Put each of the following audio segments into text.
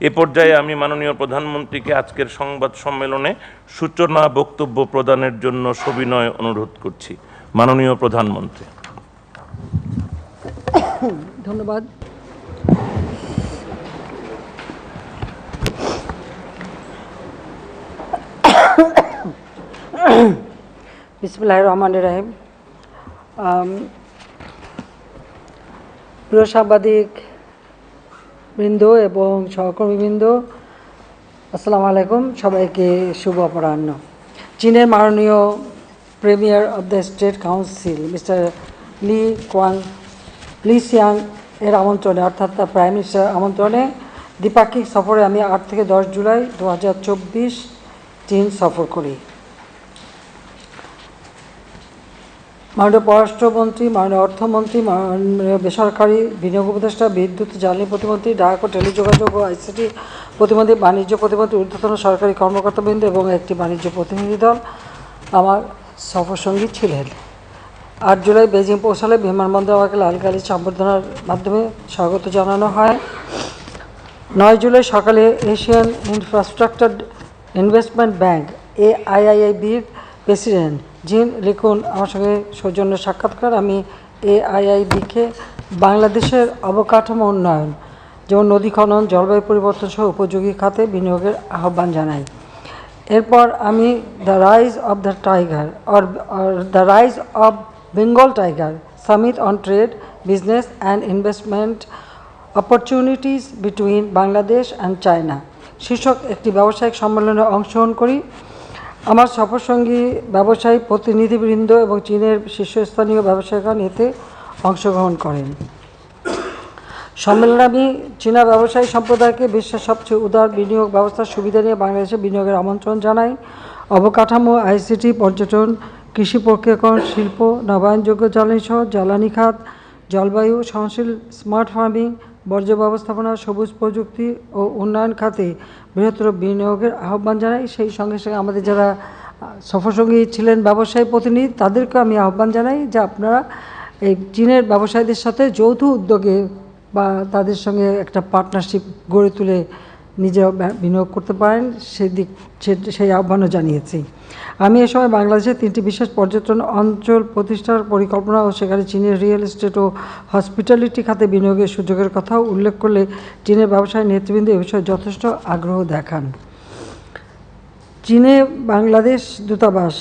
এ পর্যায়ে আমি মাননীয় প্রধানমন্ত্রীকে আজকের সংবাদ সম্মেলনে সূচনা বক্তব্য প্রদানের জন্য সবিনয় অনুরোধ করছি। মাননীয় প্রধানমন্ত্রী। ধন্যবাদ। বিসমিল্লাহির রহমানির রহিম। প্রিয় সাংবাদিক বৃন্দ এবং সহকর্মীবৃন্দ, আসসালামু আলাইকুম। সবাইকে শুভ অপরাহ্ন। চীনের মাননীয় premier of the state council mister Lee Siang এর আমন্ত্রণে, অর্থাৎ দ্য প্রাইম মিনিস্টার আমন্ত্রণে দ্বিপাক্ষিক সফরে আমি 8 থেকে 10 জুলাই 2024 চীন সফর করি। মাননীয় পররাষ্ট্রমন্ত্রী, মাননীয় অর্থমন্ত্রী, মাননীয় বেসরকারি বিনিয়োগ উপদেষ্টা, বিদ্যুৎ জ্বালানি প্রতিমন্ত্রী, ডাক ও টেলিযোগাযোগ ও আইসিটি প্রতিমন্ত্রী, বাণিজ্য প্রতিমন্ত্রী, ঊর্ধ্বতন সরকারি কর্মকর্তাবৃন্দ এবং একটি বাণিজ্য প্রতিনিধি দল আমার সফরসঙ্গী ছিলেন। 8 জুলাই বেজিং পৌঁছালে বিমানবন্দরে আমাকে লাল গালি সম্বর্ধনার মাধ্যমে স্বাগত জানানো হয়। 9 জুলাই সকালে এশিয়ান ইনফ্রাস্ট্রাকচার ইনভেস্টমেন্ট ব্যাংক AIIBর প্রেসিডেন্ট জিন লিকুন আমার সঙ্গে সৌজন্য সাক্ষাৎকার। আমি AIIBকে বাংলাদেশের অবকাঠামো উন্নয়ন, যেমন নদী খনন, জলবায়ু পরিবর্তন সহ উপযোগী খাতে বিনিয়োগের আহ্বান জানাই। এরপর আমি the rise of the tiger or the rise of Bengal tiger summit on trade, business and investment opportunities between Bangladesh and China শীর্ষক একটি ব্যবসায়িক সম্মেলনে অংশগ্রহণ করি। আমার সফরসঙ্গী ব্যবসায়ী প্রতিনিধিবৃন্দ এবং চীনের শীর্ষস্থানীয় ব্যবসায়ীগণ এতে অংশগ্রহণ করেন। সম্মেলনে আমি চীনা ব্যবসায়ী সম্প্রদায়কে বিশ্বের সবচেয়ে উদার বিনিয়োগ ব্যবস্থার সুবিধা নিয়ে বাংলাদেশে বিনিয়োগের আমন্ত্রণ জানাই। অবকাঠামো, আইসিটি, পর্যটন, কৃষি প্রক্রিয়াকরণ, শিল্প, নবায়নযোগ্য জ্বালানি সহ জ্বালানি খাত, জলবায়ু সহনশীল, স্মার্ট ফার্মিং, বর্জ্য ব্যবস্থাপনা, সবুজ প্রযুক্তি ও উন্নয়ন খাতে বৃহত্তর বিনিয়োগের আহ্বান জানাই। সেই সঙ্গে সঙ্গে আমাদের যারা সফরসঙ্গী ছিলেন ব্যবসায়ী প্রতিনিধি, তাদেরকে আমি আহ্বান জানাই যে আপনারা এই চীনের ব্যবসায়ীদের সাথে যৌথ উদ্যোগে বা তাদের সঙ্গে একটা পার্টনারশিপ গড়ে তুলে নিজেরা বিনিয়োগ করতে পারেন, সেই আহ্বানও জানিয়েছি। আমি এ সময় বাংলাদেশের 3টি বিশেষ পর্যটন অঞ্চল প্রতিষ্ঠার পরিকল্পনা ও সেখানে চীনের রিয়েল এস্টেট ও হসপিটালিটি খাতে বিনিয়োগের সুযোগের কথাও উল্লেখ করলে চীনের ব্যবসায়ী নেতৃবৃন্দ এ বিষয়ে যথেষ্ট আগ্রহ দেখান। চীনে বাংলাদেশ দূতাবাস,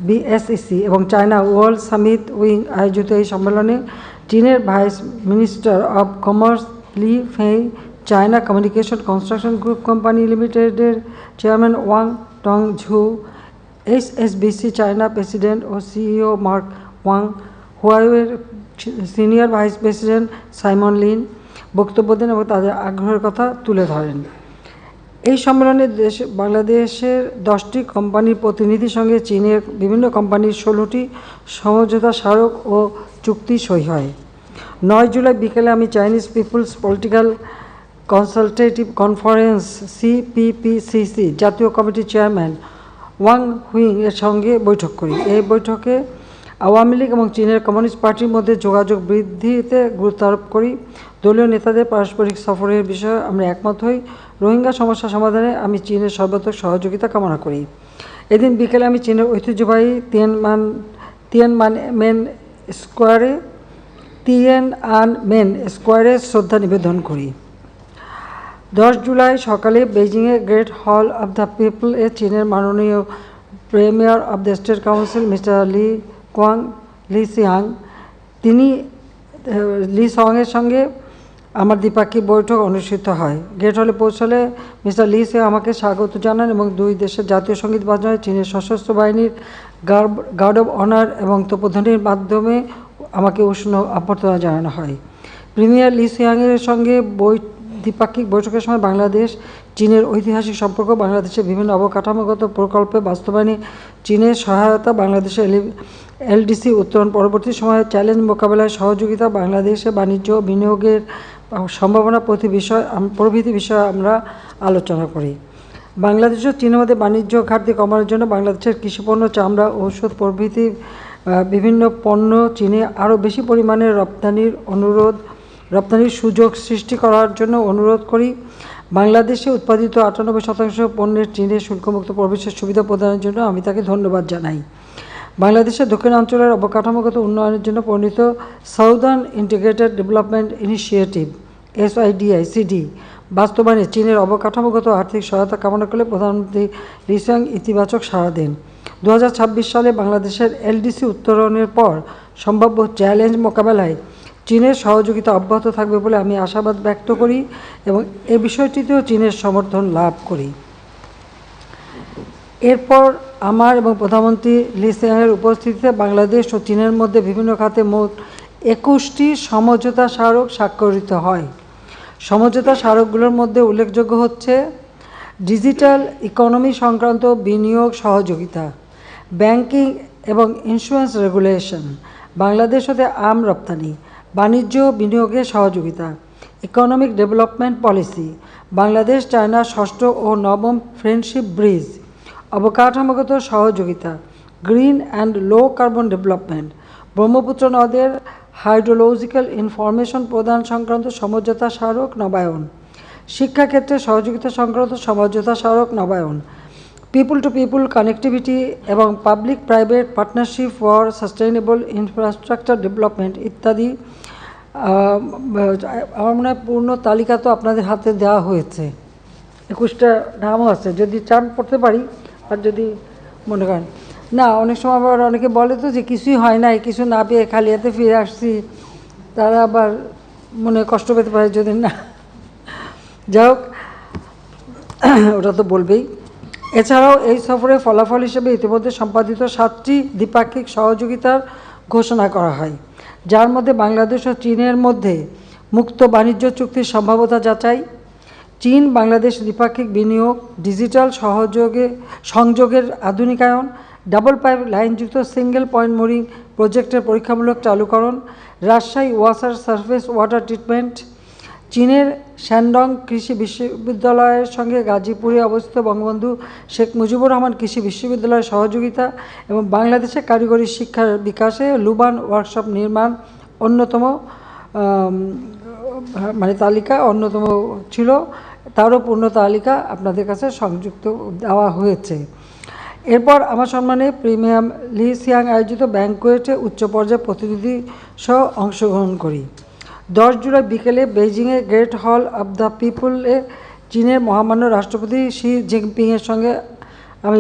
BSEC এবং চায়না ওয়ার্ল্ড সামিট উইং আয়োজিত এই সম্মেলনে চীনের vice minister of commerce Li Fei, China communication construction group company লিমিটেডের chairman Wang Tongzhou, HSBC China president ও CEO মার্ক ওয়াং, হুয়াওয়ের senior vice president Simon Lin বক্তব্য দেন এবং তাদের আগ্রহের কথা তুলে ধরেন। এই সম্মেলনে বাংলাদেশের 10টি কোম্পানির প্রতিনিধির সঙ্গে চীনের বিভিন্ন কোম্পানির 16টি সমঝোতা স্মারক ও চুক্তি সই হয়। 9 জুলাই বিকেলে আমি Chinese People's Political Consultative Conference CPPCC জাতীয় কমিটির চেয়ারম্যান ওয়াং হুইং এর সঙ্গে বৈঠক করি। এই বৈঠকে আওয়ামী লীগ এবং চীনের কমিউনিস্ট পার্টির মধ্যে যোগাযোগ বৃদ্ধিতে গুরুত্ব আরোপ করি। দলীয় নেতাদের পারস্পরিক সফরের বিষয়ে আমরা একমত হই। রোহিঙ্গা সমস্যা সমাধানে আমি চীনের সর্বাত্মক সহযোগিতা কামনা করি। এদিন বিকেলে আমি চীনের ঐতিহ্যবাহী তিয়ানমেন স্কোয়ারে শ্রদ্ধা নিবেদন করি। 10 জুলাই সকালে বেইজিংয়ে গ্রেট হল অব দ্য পিপল এ চীনের মাননীয় premier of the state council mister Lee Siang এর সঙ্গে আমার দ্বিপাক্ষিক বৈঠক অনুষ্ঠিত হয়। গ্রেট হলে পৌঁছালে মিস্টার লি সিয়াং আমাকে স্বাগত জানান এবং দুই দেশের জাতীয় সঙ্গীত বাজনায় চীনের সশস্ত্র বাহিনীর গার্ড অব অনার এবং তোপধ্বনির মাধ্যমে আমাকে উষ্ণ অভ্যর্থনা জানানো হয়। প্রিমিয়ার লি সিয়াংয়ের সঙ্গে দ্বিপাক্ষিক বৈঠকের সময় বাংলাদেশ চীনের ঐতিহাসিক সম্পর্ক, বাংলাদেশের বিভিন্ন অবকাঠামোগত প্রকল্পে বাস্তবায়নে চীনের সহায়তা, বাংলাদেশের LDC উত্তরণ পরবর্তী সময়ে চ্যালেঞ্জ মোকাবেলায় সহযোগিতা, বাংলাদেশে বাণিজ্য বিনিয়োগের সম্ভাবনা প্রভৃতি বিষয়ে আমরা আলোচনা করি। বাংলাদেশ ও চীনের মধ্যে বাণিজ্য ঘাটতি কমানোর জন্য বাংলাদেশের কৃষিপণ্য, চামড়া, ঔষধ প্রভৃতি বিভিন্ন পণ্য চীনে আরও বেশি পরিমাণে রপ্তানির অনুরোধ রপ্তানির সুযোগ সৃষ্টি করার জন্য অনুরোধ করি। বাংলাদেশে উৎপাদিত 98% পণ্যের চীনে শুল্কমুক্ত প্রবেশের সুবিধা প্রদানের জন্য আমি তাকে ধন্যবাদ জানাই। বাংলাদেশের দক্ষিণাঞ্চলের অবকাঠামোগত উন্নয়নের জন্য প্রণীত southern integrated development initiative SIDICD বাস্তবায়নে চীনের অবকাঠামোগত আর্থিক সহায়তা কামনা করলে প্রধানমন্ত্রী লি সিয়াং ইতিবাচক সাড়া দেন। 2026 সালে বাংলাদেশের LDC উত্তরণের পর সম্ভাব্য চ্যালেঞ্জ মোকাবেলায় চীনের সহযোগিতা অব্যাহত থাকবে বলে আমি আশাবাদ ব্যক্ত করি এবং এই বিষয়টিতেও চীনের সমর্থন লাভ করি। এরপর আমার এবং প্রধানমন্ত্রী লি সিয়াংয়ের উপস্থিতিতে বাংলাদেশ ও চীনের মধ্যে বিভিন্ন খাতে মোট 21টি সমঝোতা স্মারক স্বাক্ষরিত হয়। সমঝোতা স্মারকগুলোর মধ্যে উল্লেখযোগ্য হচ্ছে ডিজিটাল ইকোনমি সংক্রান্ত বিনিয়োগ সহযোগিতা, ব্যাংকিং এবং ইন্স্যুরেন্স রেগুলেশন, বাংলাদেশ হতে আম রপ্তানি, বাণিজ্য বিনিয়োগের সহযোগিতা, economic development policy, Bangladesh China ষষ্ঠ ও নবম ফ্রেন্ডশিপ ব্রিজ, অবকাঠামোগত সহযোগিতা, green and low carbon development, Brahmaputra নদের হাইড্রোলজিক্যাল ইনফরমেশন প্রদান সংক্রান্ত সমঝোতা স্মারক নবায়ন, শিক্ষাক্ষেত্রে সহযোগিতা সংক্রান্ত সমঝোতা স্মারক নবায়ন, পিপুল টু পিপুল কানেক্টিভিটি এবং public private partnership for sustainable infrastructure development ইত্যাদি। আমার মনে হয় পূর্ণ তালিকা তো আপনাদের হাতে দেওয়া হয়েছে, 21টা নামও আছে, যদি চান পড়তে পারি, আর যদি মনে করেন না, অনেক সময় আবার অনেকে বলে তো যে কিছুই হয় নাই, কিছু না পেয়ে খালি হাতে ফিরে আসছি, তারা আবার মনে কষ্ট পেতে পারে যদি না। যাই হোক, ওটা তো বলবেই। এছাড়াও এই সফরে ফলাফল হিসেবে ইতিমধ্যে সম্পাদিত 7টি দ্বিপাক্ষিক সহযোগিতার ঘোষণা করা হয়, যার মধ্যে বাংলাদেশ ও চীনের মধ্যে মুক্ত বাণিজ্য চুক্তির সম্ভাব্যতা যাচাই, চীন বাংলাদেশ দ্বিপাক্ষিক বিনিয়োগ, ডিজিটাল সংযোগের আধুনিকায়ন, ডাবল পাইপ লাইনযুক্ত সিঙ্গেল পয়েন্ট মোরিং প্রজেক্টের পরীক্ষামূলক চালুকরণ, রাজশাহী ওয়াসার সারফেস ওয়াটার ট্রিটমেন্ট, চীনের শ্যানডং কৃষি বিশ্ববিদ্যালয়ের সঙ্গে গাজীপুরে অবস্থিত বঙ্গবন্ধু শেখ মুজিবুর রহমান কৃষি বিশ্ববিদ্যালয়ের সহযোগিতা এবং বাংলাদেশের কারিগরি শিক্ষার বিকাশে লুবান ওয়ার্কশপ নির্মাণ অন্যতম তালিকা অন্যতম ছিল, তারও পূর্ণ তালিকা আপনাদের কাছে সংযুক্ত দেওয়া হয়েছে। এরপর আমার সম্মানে প্রিমিয়াম লি সিয়াং আয়োজিত ব্যাংকোয়েটে উচ্চ পর্যায়ে প্রতিনিধি সহ অংশগ্রহণ করি। 10 জুলাই বিকেলে বেইজিংয়ে গ্রেট হল অব দ্য পিপলে চীনের মহামান্য রাষ্ট্রপতি শি জিনপিংয়ের সঙ্গে আমি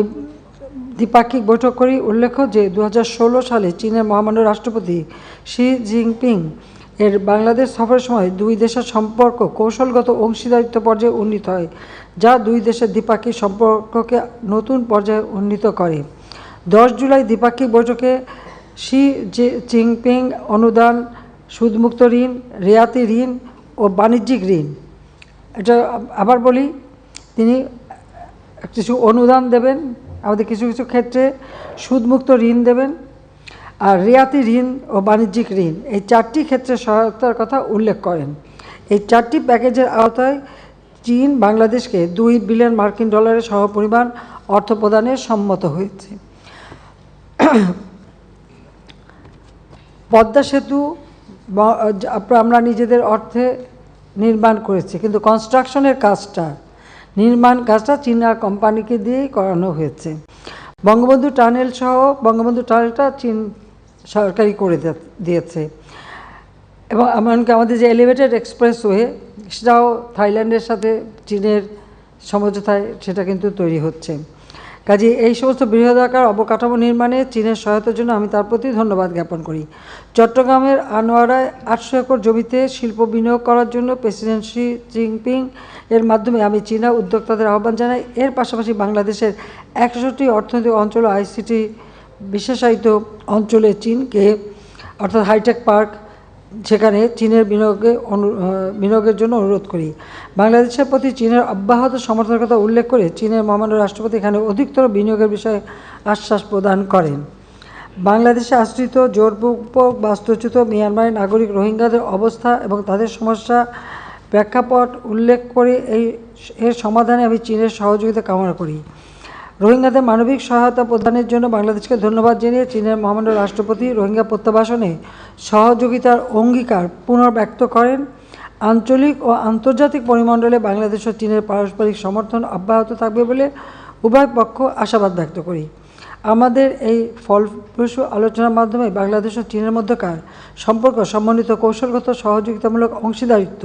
দ্বিপাক্ষিক বৈঠক করি। উল্লেখ্য যে 2016 সালে চীনের মহামান্য রাষ্ট্রপতি শি জিনপিং এর বাংলাদেশ সফরের সময় দুই দেশের সম্পর্ক কৌশলগত অংশীদারিত্ব পর্যায়ে উন্নীত হয়, যা দুই দেশের দ্বিপাক্ষিক সম্পর্ককে নতুন পর্যায়ে উন্নীত করে। 10 জুলাই দ্বিপাক্ষিক বৈঠকে শি জিনপিং অনুদান, সুদমুক্ত ঋণ, রেয়াতি ঋণ ও বাণিজ্যিক ঋণ, এটা আবার বলি, তিনি কিছু অনুদান দেবেন, আমাদের কিছু কিছু ক্ষেত্রে সুদমুক্ত ঋণ দেবেন, আর রেয়াতি ঋণ ও বাণিজ্যিক ঋণ, এই 4টি ক্ষেত্রে সহায়তার কথা উল্লেখ করেন। এই 4টি প্যাকেজের আওতায় চীন বাংলাদেশকে $2 বিলিয়ন সহপরিমাণ অর্থ প্রদানে সম্মত হয়েছে। পদ্মা সেতু আমরা নিজেদের অর্থে নির্মাণ করেছি, কিন্তু কনস্ট্রাকশনের কাজটা, নির্মাণ কাজটা চীনা কোম্পানিকে দিয়েই করানো হয়েছে। বঙ্গবন্ধু টানেল সহ বঙ্গবন্ধু টানেলটা চীন সরকারি করে দিয়েছে, এবং এমনকি আমাদের যে এলিভেটেড এক্সপ্রেসওয়ে, সেটাও থাইল্যান্ডের সাথে চীনের সমঝোতায় সেটা কিন্তু তৈরি হচ্ছে। কাজে এই সমস্ত বৃহদাকার অবকাঠামো নির্মাণে চীনের সহায়তার জন্য আমি তার প্রতি ধন্যবাদ জ্ঞাপন করি। চট্টগ্রামের আনোয়ারায় 800 একর জমিতে শিল্প বিনিয়োগ করার জন্য প্রেসিডেন্ট শি জিনপিং এর মাধ্যমে আমি চীনা উদ্যোক্তাদের আহ্বান জানাই। এর পাশাপাশি বাংলাদেশের 100টি অর্থনৈতিক অঞ্চল ICT বিশেষায়িত অঞ্চলে চীনকে, অর্থাৎ হাইটেক পার্ক, সেখানে চীনের বিনিয়োগের জন্য অনুরোধ করি। বাংলাদেশের প্রতি চীনের অব্যাহত সমর্থনের কথা উল্লেখ করে চীনের মহামান্য রাষ্ট্রপতি এখানে অধিকতর বিনিয়োগের বিষয়ে আশ্বাস প্রদান করেন। বাংলাদেশে আশ্রিত জোরপূর্বক বাস্তুচ্যুত মিয়ানমারের নাগরিক রোহিঙ্গাদের অবস্থা এবং তাদের সমস্যা প্রেক্ষাপট উল্লেখ করে এর সমাধানে আমি চীনের সহযোগিতা কামনা করি। রোহিঙ্গাদের মানবিক সহায়তা প্রদানের জন্য বাংলাদেশকে ধন্যবাদ জানিয়ে চীনের মহামান্য রাষ্ট্রপতি রোহিঙ্গা প্রত্যাবাসনে সহযোগিতার অঙ্গীকার পুনর্ব্যক্ত করেন। আঞ্চলিক ও আন্তর্জাতিক পরিমণ্ডলে বাংলাদেশ ও চীনের পারস্পরিক সমর্থন অব্যাহত থাকবে বলে উভয় পক্ষ আশাবাদ ব্যক্ত করি। আমাদের এই ফলপ্রসূ আলোচনার মাধ্যমে বাংলাদেশ ও চীনের মধ্যকার সম্পর্ক সমন্বিত কৌশলগত সহযোগিতামূলক অংশীদারিত্ব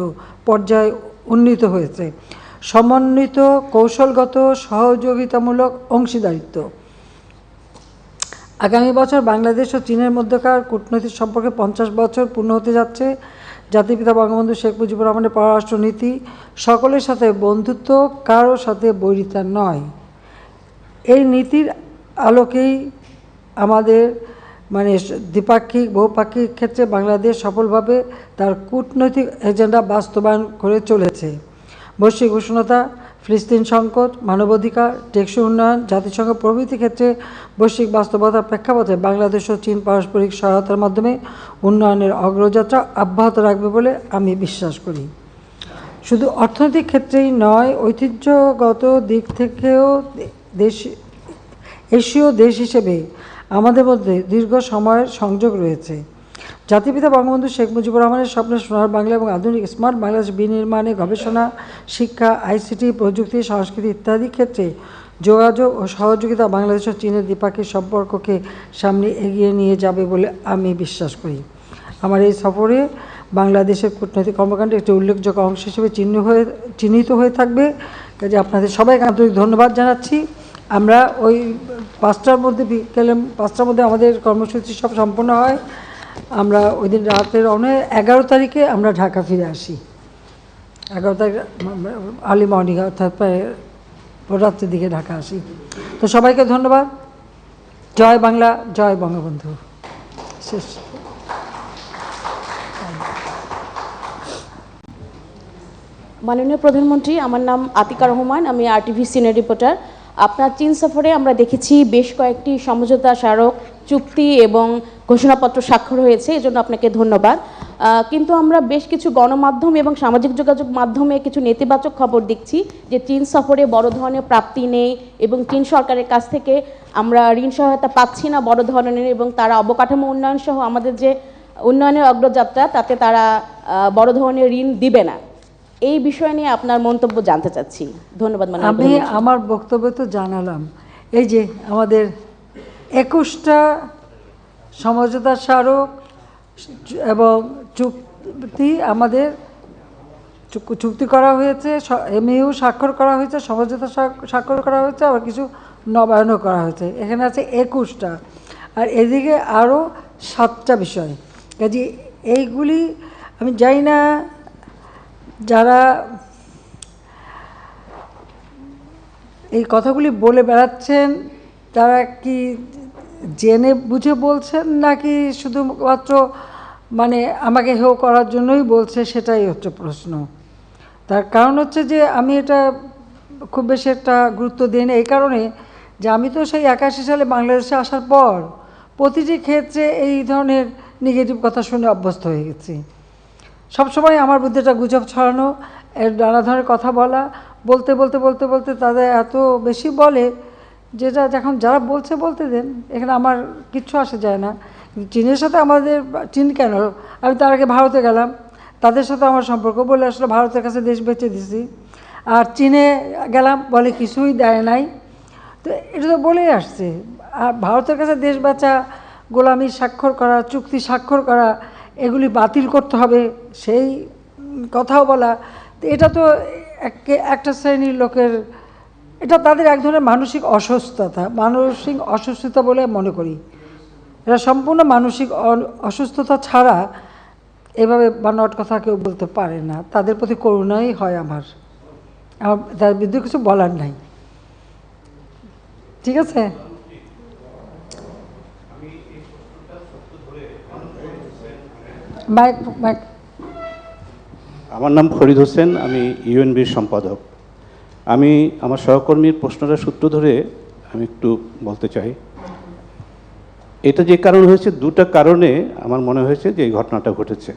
পর্যায়ে উন্নীত হয়েছে। সমন্বিত কৌশলগত সহযোগিতামূলক অংশীদারিত্ব আগামী বছর বাংলাদেশ ও চীনের মধ্যকার কূটনৈতিক সম্পর্কে 50 বছর পূর্ণ হতে যাচ্ছে। জাতিপিতা বঙ্গবন্ধু শেখ মুজিবুর রহমানের পররাষ্ট্রনীতি সকলের সাথে বন্ধুত্ব, কারোর সাথে বৈরিতা নয়। এই নীতির আলোকেই আমাদের দ্বিপাক্ষিক বহুপাক্ষিক ক্ষেত্রে বাংলাদেশ সফলভাবে তার কূটনৈতিক এজেন্ডা বাস্তবায়ন করে চলেছে। বৈশ্বিক উষ্ণতা, ফিলিস্তিন সংকট, মানবাধিকার, টেকসই উন্নয়ন, জাতিসংঘ প্রভৃতি ক্ষেত্রে বৈশ্বিক বাস্তবতার প্রেক্ষাপটে বাংলাদেশ ও চীন পারস্পরিক সহায়তার মাধ্যমে উন্নয়নের অগ্রযাত্রা অব্যাহত রাখবে বলে আমি বিশ্বাস করি। শুধু অর্থনৈতিক ক্ষেত্রেই নয়, ঐতিহ্যগত দিক থেকেও এশীয় দেশ হিসেবে আমাদের মধ্যে দীর্ঘ সময়ের সংযোগ রয়েছে। জাতিপিতা বঙ্গবন্ধু শেখ মুজিবুর রহমানের স্বপ্নের সোনার বাংলা এবং আধুনিক স্মার্ট বাংলাদেশ বিনির্মাণে গবেষণা, শিক্ষা, আইসিটি, প্রযুক্তি, সংস্কৃতি ইত্যাদি ক্ষেত্রে যোগাযোগ ও সহযোগিতা বাংলাদেশ ও চীনের দ্বিপাক্ষিক সম্পর্ককে সামনে এগিয়ে নিয়ে যাবে বলে আমি বিশ্বাস করি। আমার এই সফরে বাংলাদেশের কূটনৈতিক কর্মকাণ্ডে একটি উল্লেখযোগ্য অংশ হিসেবে চিহ্নিত হয়ে থাকবে। কাজে আপনাদের সবাইকে আন্তরিক ধন্যবাদ জানাচ্ছি। আমরা ওই 5টার মধ্যে বিকেলে 5টার মধ্যে আমাদের কর্মসূচি সব সম্পন্ন হয়। আমরা ওই দিন রাতের 11 তারিখে আমরা ঢাকা ফিরে আসি। 11 তারিখ আর্লি মর্নিং, অর্থাৎ প্রায় রাত্রের দিকে ঢাকা আসি। তো সবাইকে ধন্যবাদ। জয় বাংলা, জয় বঙ্গবন্ধু। শেষ। মাননীয় প্রধানমন্ত্রী, আমার নাম আতিকা রহমান, আমি RTV সিনিয়র রিপোর্টার। আপনার চীন সফরে আমরা দেখেছি বেশ কয়েকটি সমঝোতা স্মারক, চুক্তি এবং ঘোষণাপত্র স্বাক্ষর হয়েছে, এজন্য আপনাকে ধন্যবাদ। কিন্তু আমরা বেশ কিছু গণমাধ্যম এবং সামাজিক যোগাযোগ মাধ্যমে কিছু নেতিবাচক খবর দেখছি যে চীন সফরে বড় ধরনের প্রাপ্তি নেই এবং চীন সরকারের কাছ থেকে আমরা ঋণ সহায়তা পাচ্ছি না বড় ধরনের, এবং তারা অবকাঠামো উন্নয়ন সহ আমাদের যে উন্নয়নের অগ্রযাত্রা তাতে তারা বড় ধরনের ঋণ দিবে না। এই বিষয় নিয়ে আপনার মন্তব্য জানতে চাচ্ছি। ধন্যবাদ। আমি আমার বক্তব্য তো জানালাম। এই যে আমাদের 21টা সমঝোতা স্মারক এবং চুক্তি আমাদের চুক্তি করা হয়েছে, MOU স্বাক্ষর করা হয়েছে, সমঝোতা স্বাক্ষর করা হয়েছে, আবার কিছু নবায়নও করা হয়েছে। এখানে আছে 21টা, আর এদিকে আরও 7টা বিষয়। কাজে এইগুলি আমি জানি না যারা এই কথাগুলি বলে বেড়াচ্ছেন তারা কি জেনে বুঝে বলছেন নাকি শুধুমাত্র আমাকে হেয় করার জন্যই বলছে, সেটাই হচ্ছে প্রশ্ন। তার কারণ হচ্ছে যে আমি এটা খুব বেশি একটা গুরুত্ব দিই না, এই কারণে যে আমি তো সেই 81 সালে বাংলাদেশে আসার পর প্রতিটি ক্ষেত্রে এই ধরনের নেগেটিভ কথা শুনে অভ্যস্ত হয়ে গেছি। সবসময় আমার বুদ্ধি একটা গুজব ছড়ানো, নানা ধরনের কথা বলতে বলতে বলতে বলতে তাদের এত বেশি বলে যেটা যখন যারা বলতে দেন, এখানে আমার কিচ্ছু আসে যায় না। চীনের সাথে আমাদের, চীন কেন, আমি তার আগে ভারতে গেলাম, তাদের সাথে আমার সম্পর্ক বলে আসলে ভারতের কাছে দেশ বেচে দিছি। আর চীনে গেলাম, বলে কিছুই দেয় নাই। তো এটা তো বলেই আসছে। আর ভারতের কাছে দেশ বেচা, গোলামি স্বাক্ষর করা, চুক্তি স্বাক্ষর করা, এগুলি বাতিল করতে হবে সেই কথাও বলা, তো এটা তো একটা শ্রেণীর লোকের, এটা তাদের এক ধরনের মানসিক অসুস্থতা বলে মনে করি। এটা সম্পূর্ণ মানসিক অসুস্থতা ছাড়া এভাবে বানোয়াট কথা কেউ বলতে পারে না। তাদের প্রতি করুণাই হয় আমার তার বিরুদ্ধে কিছু বলার নাই। ঠিক আছে। আমার নাম ফরিদ হোসেন, আমি ইউএনবির সম্পাদক। আমি আমার সহকর্মীর প্রশ্নটার সূত্র ধরে আমি একটু বলতে চাই। এটা যে কারণ হয়েছে, দুটো কারণে আমার মনে হয়েছে যে এই ঘটনাটা ঘটেছে।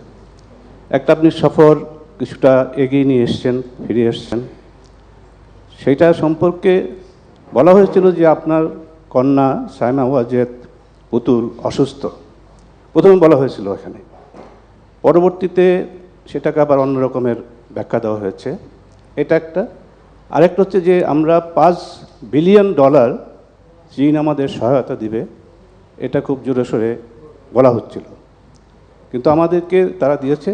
একটা, আপনি সফর কিছুটা এগিয়ে নিয়ে এসছেন, ফিরে এসছেন, সেইটা সম্পর্কে বলা হয়েছিল যে আপনার কন্যা সাইমা ওয়াজেদ পুতুল অসুস্থ, প্রথমে বলা হয়েছিল এখানে। পরবর্তীতে সেটাকে আবার অন্য রকমের ব্যাখ্যা দেওয়া হয়েছে। এটা একটা। আরেকটা হচ্ছে যে আমরা $5 বিলিয়ন চীন আমাদের সহায়তা দিবে, এটা খুব জোরে সোরে বলা হচ্ছিল, কিন্তু আমাদেরকে তারা দিয়েছে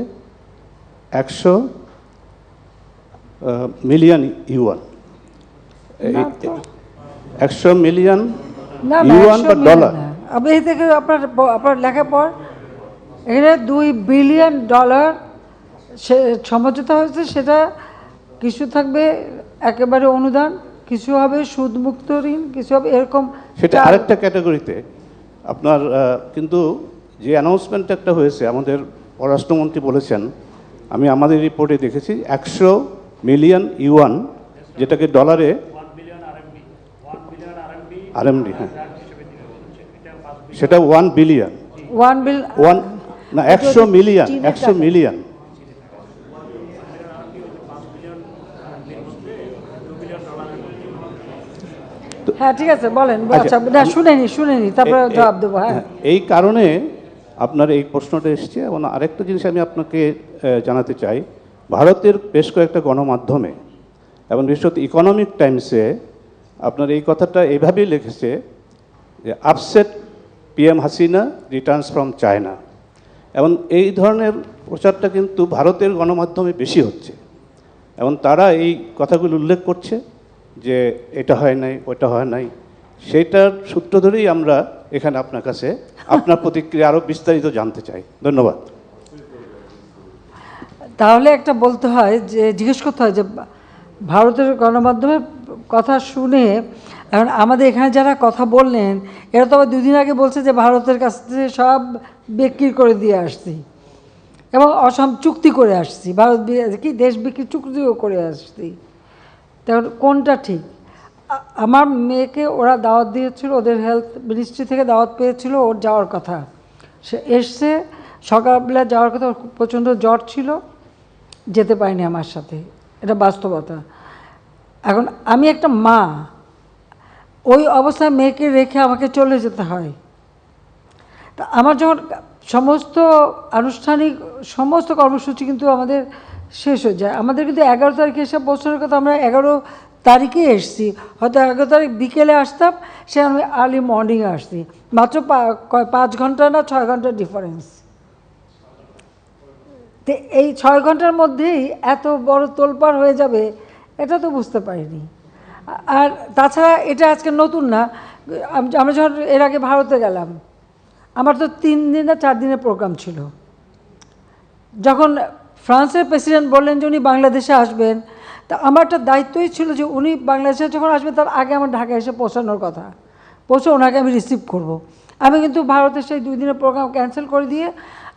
100 মিলিয়ন ইউয়ান। 100 মিলিয়ন না ইউয়ান বা ডলার। আপনি এই থেকে আপনার লেখার পর এখানে $2 বিলিয়ন সে সমঝোতা হয়েছে। সেটা কিছু থাকবে একেবারে অনুদান, কিছু হবে সুদমুক্ত ঋণ, কিছু হবে এরকম। সেটা আরেকটা ক্যাটাগরিতে আপনার কিন্তু যে অ্যানাউন্সমেন্ট একটা হয়েছে, আমাদের পররাষ্ট্রমন্ত্রী বলেছেন, আমি আমাদের রিপোর্টে দেখেছি 100 মিলিয়ন ইউয়ান, যেটাকে ডলারে RMB, হ্যাঁ, সেটা 1 বিলিয়ন, 100 মিলিয়ন, 100 মিলিয়ন। হ্যাঁ ঠিক আছে, বলেন। আচ্ছা না, শুনেনি তারপরে জবাব দেবো। হ্যাঁ, এই কারণে আপনার এই প্রশ্নটা এসছে। এবং আরেকটা জিনিস আমি আপনাকে জানাতে চাই, ভারতের বেশ কয়েকটা গণমাধ্যমে এবং বিশেষত ইকোনমিক টাইমসে আপনার এই কথাটা এইভাবেই লিখেছে যে upset PM Hasina Returns from China. এবং এই ধরনের প্রচারটা কিন্তু ভারতের গণমাধ্যমে বেশি হচ্ছে, এবং তারা এই কথাগুলো উল্লেখ করছে যে এটা হয় নাই, ওটা হয় নাই। সেইটার সূত্র ধরেই আমরা এখানে আপনার কাছে আপনার প্রতিক্রিয়া আরও বিস্তারিত জানতে চাই। ধন্যবাদ। তাহলে একটা বলতে হয় যে জিজ্ঞেস করতে হয় যে ভারতের গণমাধ্যমের কথা শুনে এখন আমাদের এখানে যারা কথা বললেন এরা তো আবার 2 দিন আগে বলছে যে ভারতের কাছ থেকে সব বিক্রি করে দিয়ে আসছি এবং চুক্তি করে আসছি, ভারত কি দেশ বিক্রি চুক্তিও করে আসছি। তখন কোনটা ঠিক? আমার মেয়েকে ওরা দাওয়াত দিয়েছিল, ওদের হেলথ মিনিস্ট্রি থেকে দাওয়াত পেয়েছিল, ওর যাওয়ার কথা। সে এসছে, সকালবেলা যাওয়ার কথা, ওর প্রচণ্ড জ্বর ছিল, যেতে পারিনি আমার সাথে, এটা বাস্তবতা। এখন আমি একটা মা, ওই অবস্থায় মেয়েকে রেখে আমাকে চলে যেতে হয়। তা আমার যখন সমস্ত আনুষ্ঠানিক সমস্ত কর্মসূচি কিন্তু আমাদের শেষ হয়ে যায়। আমাদের কিন্তু 11 তারিখে এসে পৌঁছানোর কথা, আমরা 11 তারিখে এসছি, হয়তো 11 তারিখ বিকেলে আসতাম, সে আমি আর্লি মর্নিংয়ে আসছি, মাত্র 5 ঘন্টা না 6 ঘন্টার ডিফারেন্স। তো এই 6 ঘন্টার মধ্যেই এত বড় তোলপাড় হয়ে যাবে এটা তো বুঝতে পারিনি। আর তাছাড়া এটা আজকে নতুন না, আমরা যখন এর আগে ভারতে গেলাম, আমার তো 3 দিন না 4 দিনের প্রোগ্রাম ছিল। যখন ফ্রান্সের প্রেসিডেন্ট বললেন যে উনি বাংলাদেশে আসবেন, তা আমার একটা দায়িত্বই ছিল যে উনি বাংলাদেশে যখন আসবেন তার আগে আমার ঢাকায় এসে পৌঁছানোর কথা, পৌঁছে ওনাকে আমি রিসিভ করব। আমি কিন্তু ভারতের সেই 2 দিনের প্রোগ্রাম ক্যান্সেল করে দিয়ে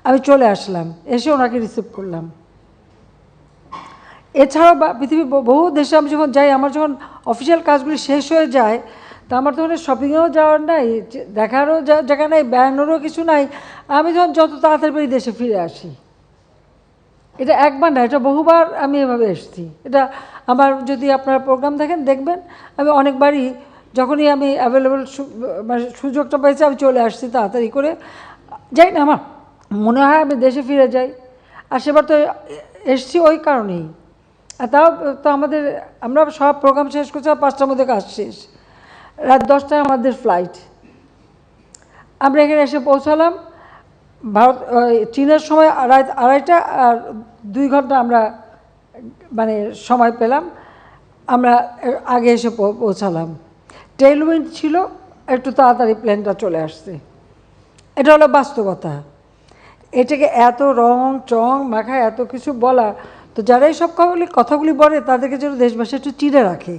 আমি চলে আসলাম, এসে ওনাকে রিসিভ করলাম। এছাড়াও পৃথিবীর বহু দেশে আমি যখন যাই, আমার যখন অফিসিয়াল কাজগুলি শেষ হয়ে যায়, তা আমার তখন শপিংয়েও যাওয়ার নাই, দেখারও জায়গা নাই, বেড়ানোরও কিছু নাই। আমি যখন যত তাড়াতাড়ি পারি দেশে ফিরে আসি। এটা একবার না, এটা বহুবার আমি এভাবে এসেছি। এটা আমার, যদি আপনারা প্রোগ্রাম দেখেন দেখবেন, আমি অনেকবারই যখনই আমি অ্যাভেলেবল মানে সুযোগটা পেয়েছি আমি চলে আসছি তাড়াতাড়ি করে। যাই না, আমার মনে হয় আমি দেশে ফিরে যাই। আর সেবার তো এসছি ওই কারণেই। আর তাও তো আমরা সব প্রোগ্রাম শেষ করছি, 5টার মধ্যে কাজ শেষ, রাত 10টায় আমাদের ফ্লাইট। আমরা এখানে এসে পৌঁছালাম চীনের সময় রাত 2:30, আর 2 ঘন্টা আমরা মানে সময় পেলাম, আমরা আগে এসে পৌঁছালাম। টেইলউইন্ড ছিল, একটু তাড়াতাড়ি প্লেনটা চলে আসছে। এটা হলো বাস্তবতা। এটাকে এত রং চং মাখায় এত কিছু বলা, তো যারা এই সব কথাগুলি বলে তাদেরকে যেন দেশবাসী একটু চিনে রাখে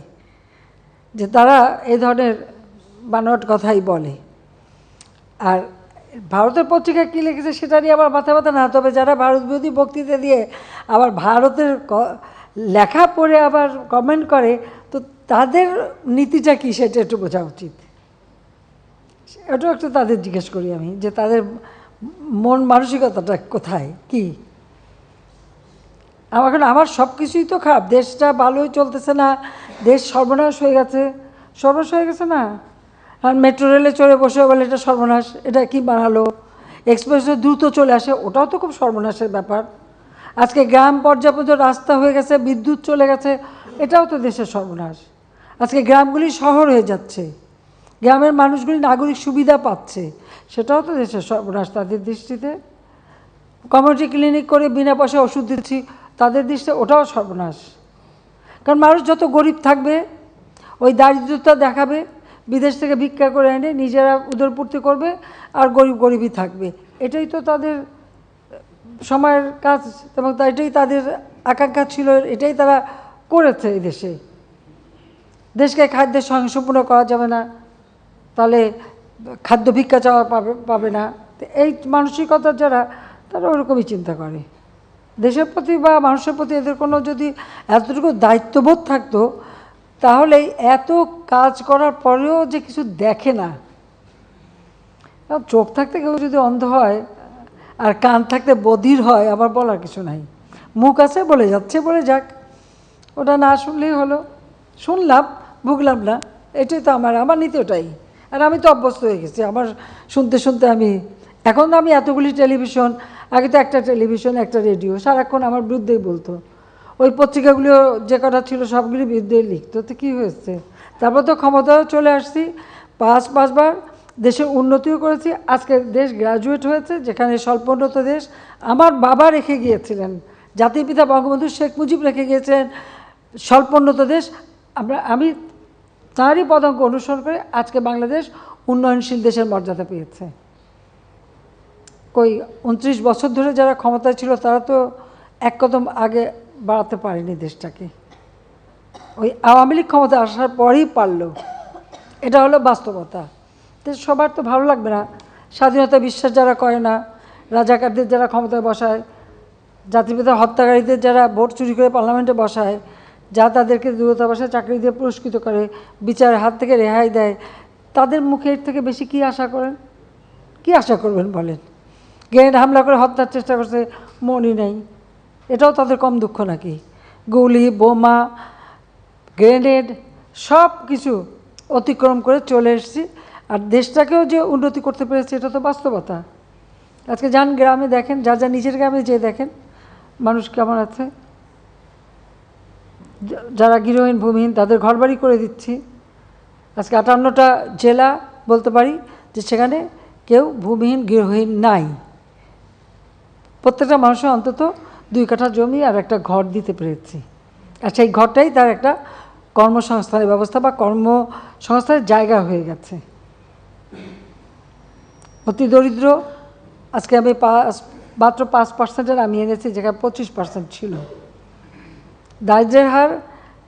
যে তারা এই ধরনের বানোয়াট কথাই বলে। আর ভারতের পত্রিকায় কী লিখেছে সেটা নিয়ে আবার মাথা ব্যথা না, তবে যারা ভারত বিরোধী বক্তৃতা দিয়ে আবার ভারতের লেখা পড়ে আবার কমেন্ট করে, তো তাদের নীতিটা কী সেটা একটু বোঝা উচিত। এটাও একটু তাদের জিজ্ঞেস করি আমি যে তাদের মন মানসিকতাটা কোথায়, কি। আমার সব কিছুই তো খারাপ, দেশটা ভালোই চলতেছে না, দেশ সর্বনাশ হয়ে গেছে। সর্বনাশ হয়ে গেছে না, আর মেট্রো রেলে চড়ে বসে বলে এটা সর্বনাশ, এটা কি বানালো। এক্সপ্রেসে দ্রুত চলে আসে, ওটাও তো খুব সর্বনাশের ব্যাপার। আজকে গ্রাম পর্যায়ে পর্যন্ত রাস্তা হয়ে গেছে, বিদ্যুৎ চলে গেছে, এটাও তো দেশের সর্বনাশ। আজকে গ্রামগুলি শহর হয়ে যাচ্ছে, গ্রামের মানুষগুলি নাগরিক সুবিধা পাচ্ছে, সেটাও তো দেশের সর্বনাশ তাদের দৃষ্টিতে। কমিউনিটি ক্লিনিক করে বিনা পয়সায় ওষুধ দিচ্ছি, তাদের দৃষ্টিতে ওটাও সর্বনাশ। কারণ মানুষ যত গরিব থাকবে, ওই দারিদ্রতা দেখাবে, বিদেশ থেকে ভিক্ষা করে এনে নিজেরা উদরপূর্তি করবে, আর গরিব গরিবই থাকবে। এটাই তো তাদের সময়ের কাজ, এবং এটাই তাদের আকাঙ্ক্ষা ছিল, এটাই তারা করেছে। এই দেশকে খাদ্যের স্বয়ংসম্পূর্ণ করা যাবে না, তাহলে খাদ্য ভিক্ষা চাওয়া পাবে না। এই মানসিকতার যারা, তারা ওরকমই চিন্তা করে। দেশের প্রতি বা মানুষের প্রতি এদের কোনো যদি এতটুকু দায়িত্ববোধ থাকতো, তাহলে এত কাজ করার পরেও যে কিছু দেখে না। চোখ থাকতে কেউ যদি অন্ধ হয় আর কান থাকতে বধির হয়, আবার বলার কিছু নাই। মুখ আছে, বলে যাচ্ছে, বলে যাক, ওটা না শুনলেই হলো। শুনলাম, ভুগলাম না, এটাই তো আমার নীতি ওটাই। আর আমি তো অভ্যস্ত হয়ে গেছি, আমার শুনতে শুনতে এখন তো আমি এতগুলি টেলিভিশন, আগে তো একটা টেলিভিশন একটা রেডিও, সারাক্ষণ আমার বিরুদ্ধেই বলতো। ওই পত্রিকাগুলো যে কটা ছিল সবগুলি বিরুদ্ধেই লিখতো, তো কী হয়েছে? তারপর তো ক্ষমতাও চলে আসছি, পাঁচবার দেশের উন্নতিও করেছি। আজকে দেশ গ্র্যাজুয়েট হয়েছে, যেখানে স্বল্পোন্নত দেশ। আমার বাবা রেখে গিয়েছিলেন, জাতির পিতা বঙ্গবন্ধু শেখ মুজিব রেখে গিয়েছিলেন স্বল্পোন্নত দেশ। আমি তাঁরই পদাঙ্ক অনুসরণ করে আজকে বাংলাদেশ উন্নয়নশীল দেশের মর্যাদা পেয়েছে। কই 29 বছর ধরে যারা ক্ষমতায় ছিল, তারা তো এক কদম আগে বাড়াতে পারেনি দেশটাকে। ওই আওয়ামী লীগ ক্ষমতা আসার পরেই পারল। এটা হলো বাস্তবতা। তো সবার তো ভালো লাগবে না। স্বাধীনতা বিশ্বাস যারা করে না, রাজাকারদের যারা ক্ষমতায় বসায়, জাতিপিতা হত্যাকারীদের যারা ভোট চুরি করে পার্লামেন্টে বসায়, যা তাদেরকে দূরতাবাসায় চাকরি দিয়ে পুরস্কৃত করে, বিচারের হাত থেকে রেহাই দেয়, তাদের মুখে এর থেকে বেশি কী আশা করেন? কী আশা করবেন বলেন? গ্রেনেড হামলা করে হত্যার চেষ্টা করছে, মনই নেই, এটাও তাদের কম দুঃখ নাকি? গুলি, বোমা, গ্রেনেড সব কিছু অতিক্রম করে চলে এসেছি, আর দেশটাকেও যে উন্নতি করতে পেরেছে, এটা তো বাস্তবতা। আজকে যান গ্রামে দেখেন, যা নিজের গ্রামে যেয়ে দেখেন মানুষ কেমন আছে। যারা গৃহহীন ভূমিহীন, তাদের ঘরবাড়ি করে দিচ্ছি। আজকে 58টা জেলা বলতে পারি যে সেখানে কেউ ভূমিহীন গৃহহীন নাই। প্রত্যেকটা মানুষের অন্তত 2 কাঠা জমি আর একটা ঘর দিতে পেরেছি, আর সেই ঘরটাই তার একটা কর্মসংস্থানের ব্যবস্থা বা কর্মসংস্থানের জায়গা হয়ে গেছে। অতি দরিদ্র আজকে আমি মাত্র 5% নামিয়ে এনেছি, যেখানে 25% ছিল। দারিদ্র্যের হার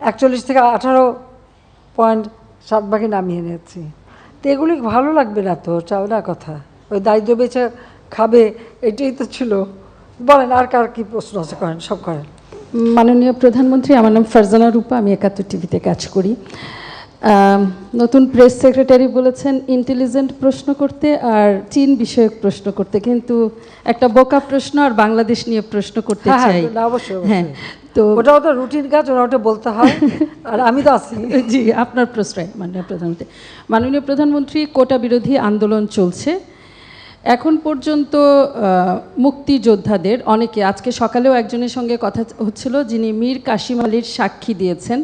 41 থেকে 18.7 নামিয়ে এনেছি। তো এগুলি ভালো লাগবে না তো, চাও না কথা, ওই দারিদ্র্য বেঁচে খাবে, এটাই তো ছিল। বলেন আর কার কী প্রশ্ন আছে, করেন, সব করেন। মাননীয় প্রধানমন্ত্রী, আমার নাম ফারজানা রূপা, আমি 71 টিভিতে কাজ করি। নতুন প্রেস সেক্রেটারি বলেছেন ইন্টেলিজেন্ট প্রশ্ন করতে আর চীন বিষয়ক প্রশ্ন করতে, কিন্তু একটা বোকা প্রশ্ন আর বাংলাদেশ নিয়ে প্রশ্ন করতে চাই। অবশ্যই, হ্যাঁ, তো ওটাও তো রুটিন কাজ, ওটা বলতে হয়, আর আমি তো আছি। জি, আপনার প্রশ্রয়। মাননীয় প্রধানমন্ত্রী, কোটা বিরোধী আন্দোলন চলছে এখন পর্যন্ত। মুক্তিযোদ্ধাদের অনেকে, আজকে সকালেও একজনের সঙ্গে কথা হচ্ছিল যিনি মীর কাসিম আলীর সাক্ষী দিয়েছেন,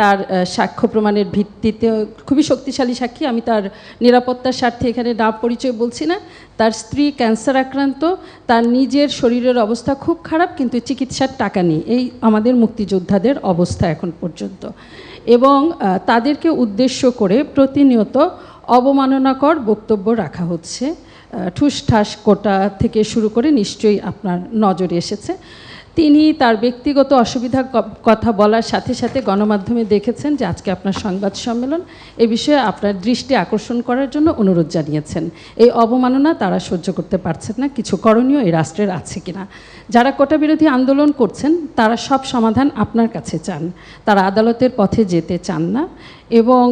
তার সাক্ষ্য প্রমাণের ভিত্তিতে খুবই শক্তিশালী সাক্ষী। আমি তার নিরাপত্তার স্বার্থে এখানে না পরিচয় বলছি না। তার স্ত্রী ক্যান্সার আক্রান্ত, তার নিজের শরীরের অবস্থা খুব খারাপ, কিন্তু চিকিৎসার টাকা নেই। এই আমাদের মুক্তিযোদ্ধাদের অবস্থা এখন পর্যন্ত, এবং তাদেরকে উদ্দেশ্য করে প্রতিনিয়ত অবমাননাকর বক্তব্য রাখা হচ্ছে। ঠুসঠাস কোটা থেকে শুরু করে নিশ্চয়ই আপনার নজরে এসেছে। তিনি তার ব্যক্তিগত অসুবিধার কথা বলার সাথে সাথে গণমাধ্যমে দেখেছেন যে আজকে আপনার সংবাদ সম্মেলন, এ বিষয়ে আপনার দৃষ্টি আকর্ষণ করার জন্য অনুরোধ জানিয়েছেন। এই অবমাননা তারা সহ্য করতে পারছেন না, কিছু করণীয় এই রাষ্ট্রের আছে কিনা। যারা কোটা বিরোধী আন্দোলন করছেন তারা সব সমাধান আপনার কাছে চান, তারা আদালতের পথে যেতে চান না, এবং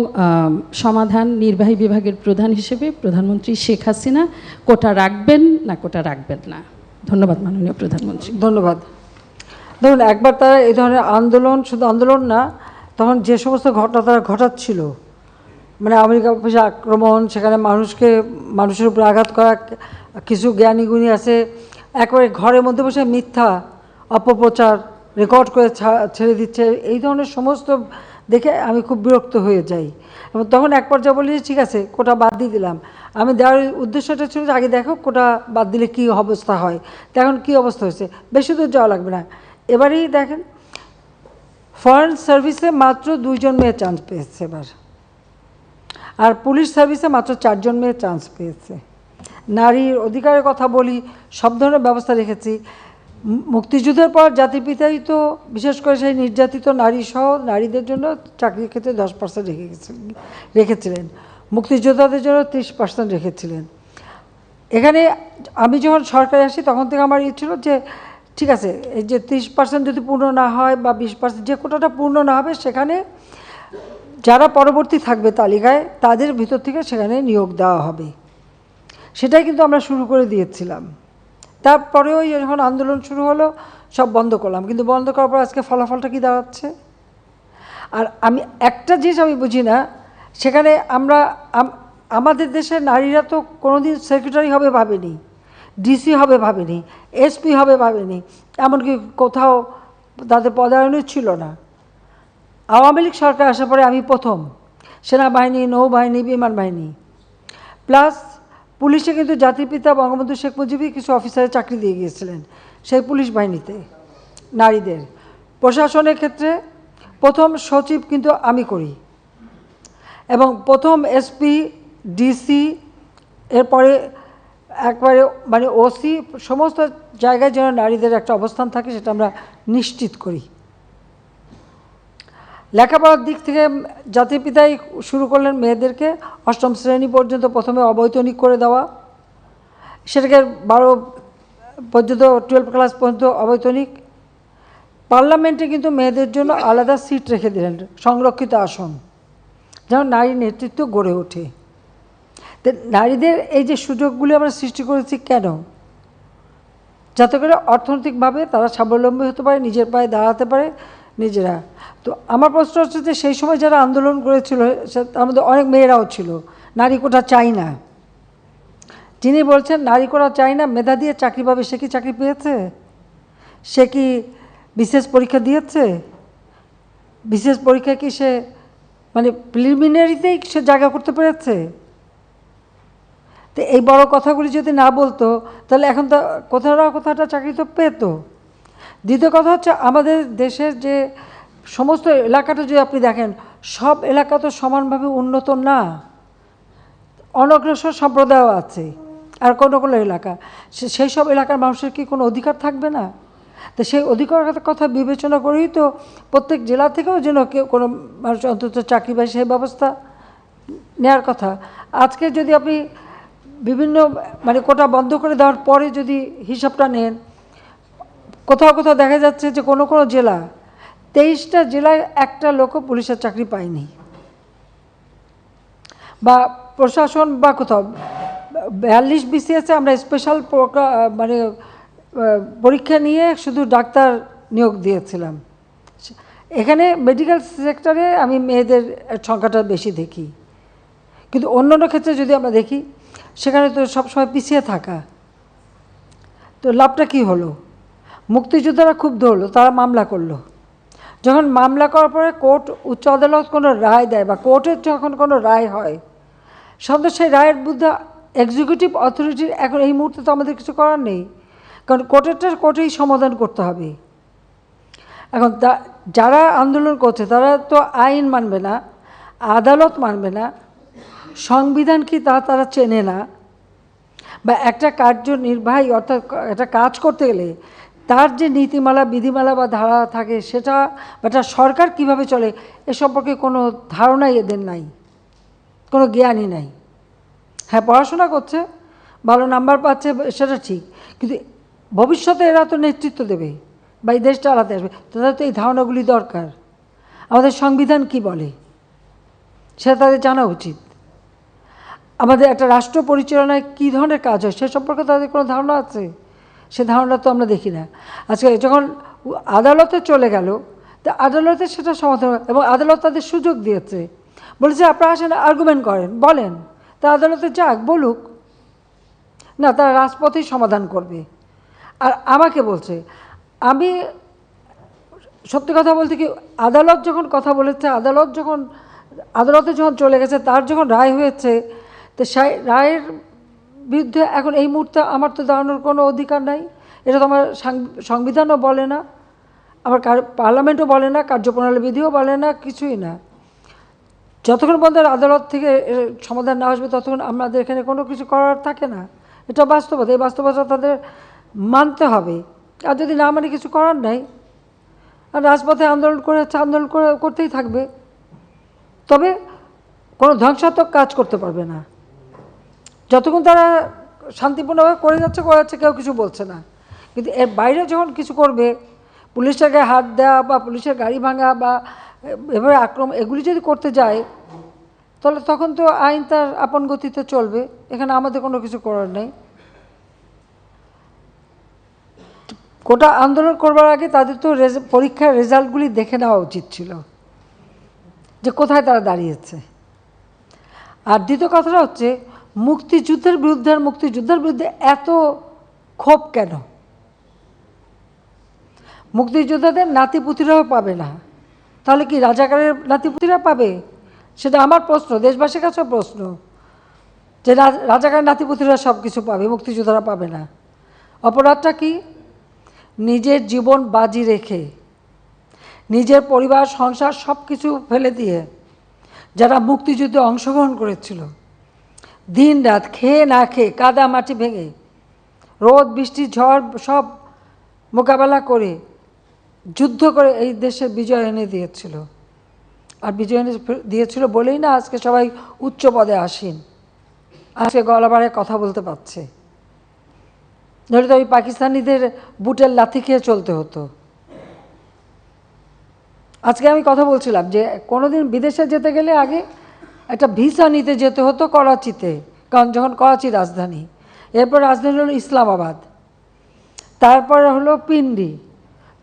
সমাধান নির্বাহী বিভাগের প্রধান হিসেবে প্রধানমন্ত্রী শেখ হাসিনা কোটা রাখবেন না কোটা রাখবেন না। ধন্যবাদ মাননীয় প্রধানমন্ত্রী। ধন্যবাদ। ধরুন, একবার তারা এই ধরনের আন্দোলন, শুধু আন্দোলন না, তখন যে সমস্ত ঘটনা তারা ঘটাচ্ছিল, মানে আমেরিকা অফিসে আক্রমণ, সেখানে মানুষের উপর আঘাত করা, কিছু জ্ঞানী গুণী আছে একেবারে ঘরের মধ্যে বসে মিথ্যা অপপ্রচার, রেকর্ড করে ছেড়ে দিচ্ছে, এই ধরনের সমস্ত দেখে আমি খুব বিরক্ত হয়ে যাই। এবং তখন এক পর্যায়ে বলি যে ঠিক আছে কোটা বাদ দিয়ে দিলাম। আমি দেওয়ার উদ্দেশ্যটা ছিল যে আগে দেখো কোটা বাদ দিলে কী অবস্থা হয়, তো এখন কী অবস্থা হয়েছে, বেশি দূর যাওয়া লাগবে না। এবারেই দেখেন ফরেন সার্ভিসে মাত্র 2 জন মেয়ে চান্স পেয়েছে এবার, আর পুলিশ সার্ভিসে মাত্র 4 জন মেয়ে চান্স পেয়েছে। নারীর অধিকারের কথা বলি, সব ধরনের ব্যবস্থা রেখেছি। মুক্তিযুদ্ধের পর জাতির পিতাই তো বিশেষ করে সেই নির্যাতিত নারী সহ নারীদের জন্য চাকরির ক্ষেত্রে 10% রেখেছিলেন, মুক্তিযোদ্ধাদের জন্য 30% রেখেছিলেন। এখানে আমি যখন সরকারে আসি তখন থেকে আমার ছিল যে ঠিক আছে এই যে 30% যদি পূর্ণ না হয় বা 20% যে কোটাটা পূর্ণ না হবে সেখানে যারা পরবর্তী থাকবে তালিকায় তাদের ভিতর থেকে সেখানে নিয়োগ দেওয়া হবে। সেটাই কিন্তু আমরা শুরু করে দিয়েছিলাম। তারপরেও যখন আন্দোলন শুরু হলো সব বন্ধ করলাম, কিন্তু বন্ধ করার পর আজকে ফলাফলটা কি দাঁড়াচ্ছে। আর আমি একটা জিনিস আমি বুঝি না, সেখানে আমরা আমাদের দেশের নারীরা তো কোনোদিন সেক্রেটারি হবে ভাবেনি, ডিসি হবে ভাবেনি, এসপি হবে ভাবেনি, এমনকি কোথাও তাদের পদায়নও ছিল না। আওয়ামী লীগ সরকার আসার পরে আমি প্রথম সেনাবাহিনী, নৌবাহিনী, বিমান বাহিনী প্লাস পুলিশে কিন্তু জাতির পিতা বঙ্গবন্ধু শেখ মুজিবই কিছু অফিসারের চাকরি দিয়ে গিয়েছিলেন সেই পুলিশ বাহিনীতে নারীদের। প্রশাসনের ক্ষেত্রে প্রথম সচিব কিন্তু আমি করি, এবং প্রথম এসপি, ডিসি, এরপরে একবারে মানে ওসি, সমস্ত জায়গায় যেন নারীদের একটা অবস্থান থাকে সেটা আমরা নিশ্চিত করি। লেখাপড়ার দিক থেকে জাতির পিতাই শুরু করলেন মেয়েদেরকে 8ম শ্রেণী পর্যন্ত প্রথমে অবৈতনিক করে দেওয়া, সেটাকে 12 পর্যন্ত 12 ক্লাস পর্যন্ত অবৈতনিক। পার্লামেন্টে কিন্তু মেয়েদের জন্য আলাদা সিট রেখে দিলেন, সংরক্ষিত আসন, যেন নারী নেতৃত্ব গড়ে ওঠে। তো নারীদের এই যে সুযোগগুলি আমরা সৃষ্টি করেছি কেন, যাতে করে অর্থনৈতিকভাবে তারা স্বাবলম্বী হতে পারে, নিজের পায়ে দাঁড়াতে পারে নিজেরা। তো আমার প্রশ্ন হচ্ছে যে সেই সময় যারা আন্দোলন করেছিল তার মধ্যে অনেক মেয়েরাও ছিল, নারী কোটা চাই না। যিনি বলছেন নারী কোটা চাই না, মেধা দিয়ে চাকরি পাবে, সে কি চাকরি পেয়েছে? সে কি বিশেষ পরীক্ষা দিয়েছে? বিশেষ পরীক্ষা কি সে মানে প্রিলিমিনারিতেই সে জায়গা করতে পেরেছে? তো এই বড় কথাগুলি যদি না বলতো তাহলে এখন তো কোথাও না কোথাওটা চাকরি তো পেতো। দ্বিতীয় কথা হচ্ছে আমাদের দেশের যে সমস্ত এলাকাটা যদি আপনি দেখেন, সব এলাকা তো সমানভাবে উন্নত না, অনগ্রসর সম্প্রদায়ও আছে, আর কোনো কোনো এলাকা সেই সব এলাকার মানুষের কি কোনো অধিকার থাকবে না? তো সেই অধিকারের কথা বিবেচনা করেই তো প্রত্যেক জেলা থেকেও যেন কেউ কোনো মানুষ অন্তত চাকরি পায় সেই ব্যবস্থা নেওয়ার কথা। আজকে যদি আপনি বিভিন্ন মানে কোটা বন্ধ করে দেওয়ার পরে যদি হিসাবটা নেন, কোথাও কোথাও দেখা যাচ্ছে যে কোনো কোনো জেলা 23টা জেলায় একটা লোকও পুলিশের চাকরি পায়নি, বা প্রশাসন বা কোথাও 42 বিসিএসে আমরা স্পেশাল মানে পরীক্ষা নিয়ে শুধু ডাক্তার নিয়োগ দিয়েছিলাম। এখানে মেডিকেল সেক্টরে আমি মেয়েদের সংখ্যাটা বেশি দেখি, কিন্তু অন্য অন্য ক্ষেত্রে যদি আমরা দেখি সেখানে তো সবসময় পিছিয়ে থাকা। তো লাভটা কী হলো? মুক্তিযোদ্ধারা খুব ধরলো, তারা মামলা করলো। যখন মামলা করার পরে কোর্ট, উচ্চ আদালত কোনো রায় দেয় বা কোর্টের যখন কোনো রায় হয়, সাধারণত সেই রায়ের বিরুদ্ধে এক্সিকিউটিভ অথরিটির এখন এই মুহূর্তে তো আমাদের কিছু করার নেই, কারণ কোর্টেরটা কোর্টেই সমাধান করতে হবে। এখন যারা আন্দোলন করছে তারা তো আইন মানবে না, আদালত মানবে না, সংবিধান কি তারা চেনে না, বা একটা কার্যনির্বাহী অর্থাৎ একটা কাজ করতে গেলে তার যে নীতিমালা, বিধিমালা বা ধারা থাকে সেটা বা একটা সরকার কীভাবে চলে এ সম্পর্কে কোনো ধারণাই এদের নাই, কোনো জ্ঞানই নাই। হ্যাঁ, পড়াশোনা করছে, ভালো নাম্বার পাচ্ছে, সেটা ঠিক, কিন্তু ভবিষ্যতে এরা তো নেতৃত্ব দেবে বা এই দেশ চালাতে আসবে, তাদের তো এই ধারণাগুলি দরকার। আমাদের সংবিধান কি বলে সেটা তাদের জানা উচিত। আমাদের একটা রাষ্ট্র পরিচালনায় কী ধরনের কাজ হয় সে সম্পর্কে তাদের কোনো ধারণা আছে? সে ধারণা তো আমরা দেখি না। আজকে যখন আদালতে চলে গেল, তা আদালতে সেটা সমাধান, এবং আদালত তাদের সুযোগ দিয়েছে, বলেছে আপনারা আসেন আর্গুমেন্ট করেন, বলেন, তা আদালতে যাক, বলুক না, তারা রাজপথেই সমাধান করবে। আর আমাকে বলছে আমি সত্যি কথা বলতে কি, আদালত যখন কথা বলেছে, আদালতে যখন চলে গেছে, তার যখন রায় হয়েছে, তো সেই রায়ের বিরুদ্ধে এখন এই মুহূর্তে আমার তো দাঁড়ানোর কোনো অধিকার নাই। এটা তো আমার সংবিধানও বলে না, আমার পার্লামেন্টও বলে না, কার্যপ্রণালী বিধিও বলে না, কিছুই না। যতক্ষণ পর্যন্ত আদালত থেকে সমাধান না আসবে ততক্ষণ আমাদের এখানে কোনো কিছু করার থাকে না। এটা বাস্তবতা, এই বাস্তবতা তাদের মানতে হবে। আর যদি না মানে কিছু করার নাই, আর রাজপথে আন্দোলন করতেই থাকবে, তবে কোনো ধ্বংসাত্মক কাজ করতে পারবে না। যতক্ষণ তারা শান্তিপূর্ণভাবে করে যাচ্ছে কেউ কিছু বলছে না। কিন্তু এর বাইরে যখন কিছু করবে, পুলিশের গায়ে হাত দেওয়া বা পুলিশের গাড়ি ভাঙা বা এভাবে আক্রমণ, এগুলি যদি করতে যায়, তাহলে তখন তো আইন তার আপন গতিতে চলবে, এখানে আমাদের কোনো কিছু করার নেই। কোটা আন্দোলন করবার আগে তাদের তো পরীক্ষার রেজাল্টগুলি দেখে নেওয়া উচিত ছিল, যে কোথায় তারা দাঁড়িয়েছে। আর দ্বিতীয় কথাটা হচ্ছে, মুক্তিযুদ্ধের বিরুদ্ধে এত ক্ষোভ কেন? মুক্তিযোদ্ধাদের নাতিপুতিরাও পাবে না, তাহলে কি রাজাকারের নাতিপুতিরা পাবে? সেটা আমার প্রশ্ন, দেশবাসীর কাছেও প্রশ্ন, যে রাজাকারের নাতিপুতিরা সব কিছু পাবে, মুক্তিযোদ্ধারা পাবে না। অপরাধটা কি? নিজের জীবন বাজি রেখে, নিজের পরিবার সংসার সব কিছু ফেলে দিয়ে যারা মুক্তিযুদ্ধে অংশগ্রহণ করেছিল, দিন রাত খেয়ে না খেয়ে, কাদা মাটি ভেঙে, রোদ বৃষ্টি ঝড় সব মোকাবেলা করে, যুদ্ধ করে এই দেশের বিজয় এনে দিয়েছিল। আর বিজয় এনে দিয়েছিল বলেই না আজকে সবাই উচ্চ পদে আসীন, আজকে গলাবারে কথা বলতে পারছে। ধরে তো ওই পাকিস্তানিদের বুটের লাথি খেয়ে চলতে হতো। আজকে আমি কথা বলছিলাম যে কোনোদিন বিদেশে যেতে গেলে আগে একটা ভিসা নিতে যেতে হতো করাচিতে, কারণ যখন করাচি রাজধানী, এরপর রাজধানী হলো ইসলামাবাদ, তারপরে হলো পিন্ডি।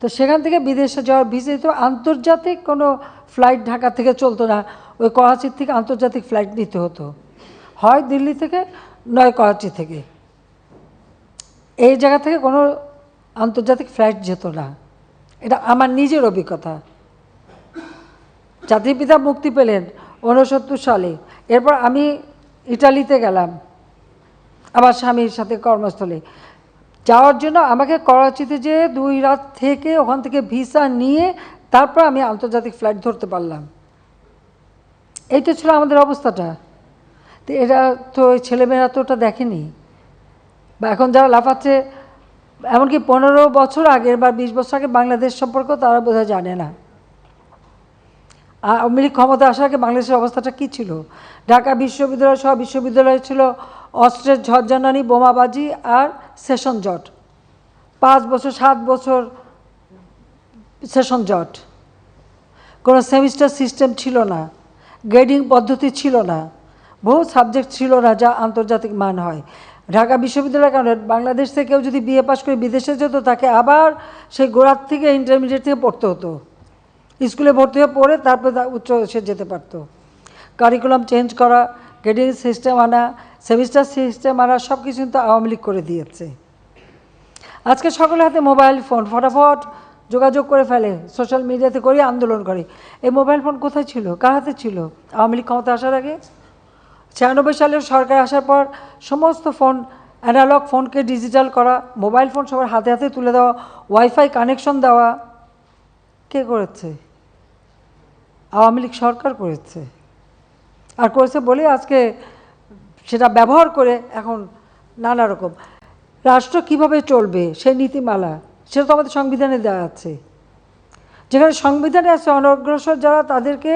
তো সেখান থেকে বিদেশে যাওয়ার ভিসা তো আন্তর্জাতিক কোনো ফ্লাইট ঢাকা থেকে চলতো না, ওই করাচির থেকে আন্তর্জাতিক ফ্লাইট নিতে হতো, হয় দিল্লি থেকে নয় করাচি থেকে। এই জায়গা থেকে কোনো আন্তর্জাতিক ফ্লাইট যেত না, এটা আমার নিজের অভিজ্ঞতা। জাতির পিতা মুক্তি পেলেন 69 সালে, এরপর আমি ইটালিতে গেলাম আমার স্বামীর সাথে কর্মস্থলে। যাওয়ার জন্য আমাকে করাচিতে যেয়ে 2 রাত থেকে ওখান থেকে ভিসা নিয়ে তারপর আমি আন্তর্জাতিক ফ্লাইট ধরতে পারলাম। এইটা ছিল আমাদের অবস্থাটা। তো এরা তো ছেলেমেয়েরা তো ওটা দেখেনি, বা এখন যারা লাফাচ্ছে, এমনকি 15 বছর আগের বা 20 বছর আগে বাংলাদেশ সম্পর্কেও তারা বোধহয় জানে না। আওয়ামী লীগ ক্ষমতা আসার আগে বাংলাদেশের অবস্থাটা কী ছিল? ঢাকা বিশ্ববিদ্যালয় সহ বিশ্ববিদ্যালয় ছিল অস্ত্রের ঝড়জানানি, বোমাবাজি আর সেশন জট। 5 বছর 7 বছর সেশন জট, কোনো সেমিস্টার সিস্টেম ছিল না, গ্রেডিং পদ্ধতি ছিল না, বহু সাবজেক্ট ছিল না যা আন্তর্জাতিক মান হয়। ঢাকা বিশ্ববিদ্যালয়ের কারণে বাংলাদেশ থেকে কেউ যদি বিএ পাস করে বিদেশে যেত, তাকে আবার সেই গোড়ার থেকে ইন্টারমিডিয়েট থেকে পড়তে হতো, স্কুলে ভর্তি হয়ে পড়ে তারপরে উচ্চ সে যেতে পারত। কারিকুলাম চেঞ্জ করা, গ্রেডিং সিস্টেম আনা, সেমিস্টার সিস্টেম আনা, সব কিছু কিন্তু আওয়ামী লীগ করে দিয়েছে। আজকে সকলের হাতে মোবাইল ফোন, ফটাফট যোগাযোগ করে ফেলে, সোশ্যাল মিডিয়াতে করে আন্দোলন করে। এই মোবাইল ফোন কোথায় ছিল, কার হাতে ছিল আওয়ামী লীগ ক্ষমতা আসার আগে? 96 সালের সরকার আসার পর সমস্ত ফোন, অ্যানালগ ফোনকে ডিজিটাল করা, মোবাইল ফোন সবার হাতে হাতে তুলে দেওয়া, ওয়াইফাই কানেকশন দেওয়া, কে করেছে? আওয়ামী লীগ সরকার করেছে। আর করেছে বলে আজকে সেটা ব্যবহার করে এখন নানা রকম রাষ্ট্র কিভাবে চলবে সেই নীতিমালা, সেটা তো আমাদের সংবিধানে দেওয়া আছে। যেখানে সংবিধানে আছে অনগ্রসর যারা, তাদেরকে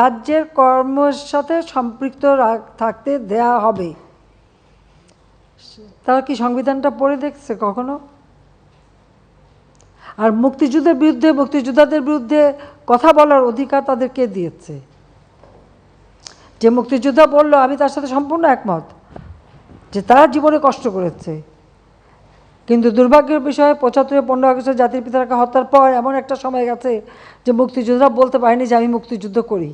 রাজ্যের কর্মের সাথে সম্পৃক্ত থাকতে দেয়া হবে। তারা কি সংবিধানটা পড়ে দেখছে কখনো? আর মুক্তিযোদ্ধাদের বিরুদ্ধে কথা বলার অধিকার তাদেরকে দিয়েছে। যে মুক্তিযোদ্ধা বলল, আমি তার সাথে সম্পূর্ণ একমত যে তারা জীবনে কষ্ট করেছে, কিন্তু দুর্ভাগ্যের বিষয় 75 15 আগস্টে জাতির পিতাকে হত্যার পর এমন একটা সময় গেছে যে মুক্তিযোদ্ধা বলতে পারেনি যে আমি মুক্তিযুদ্ধ করি,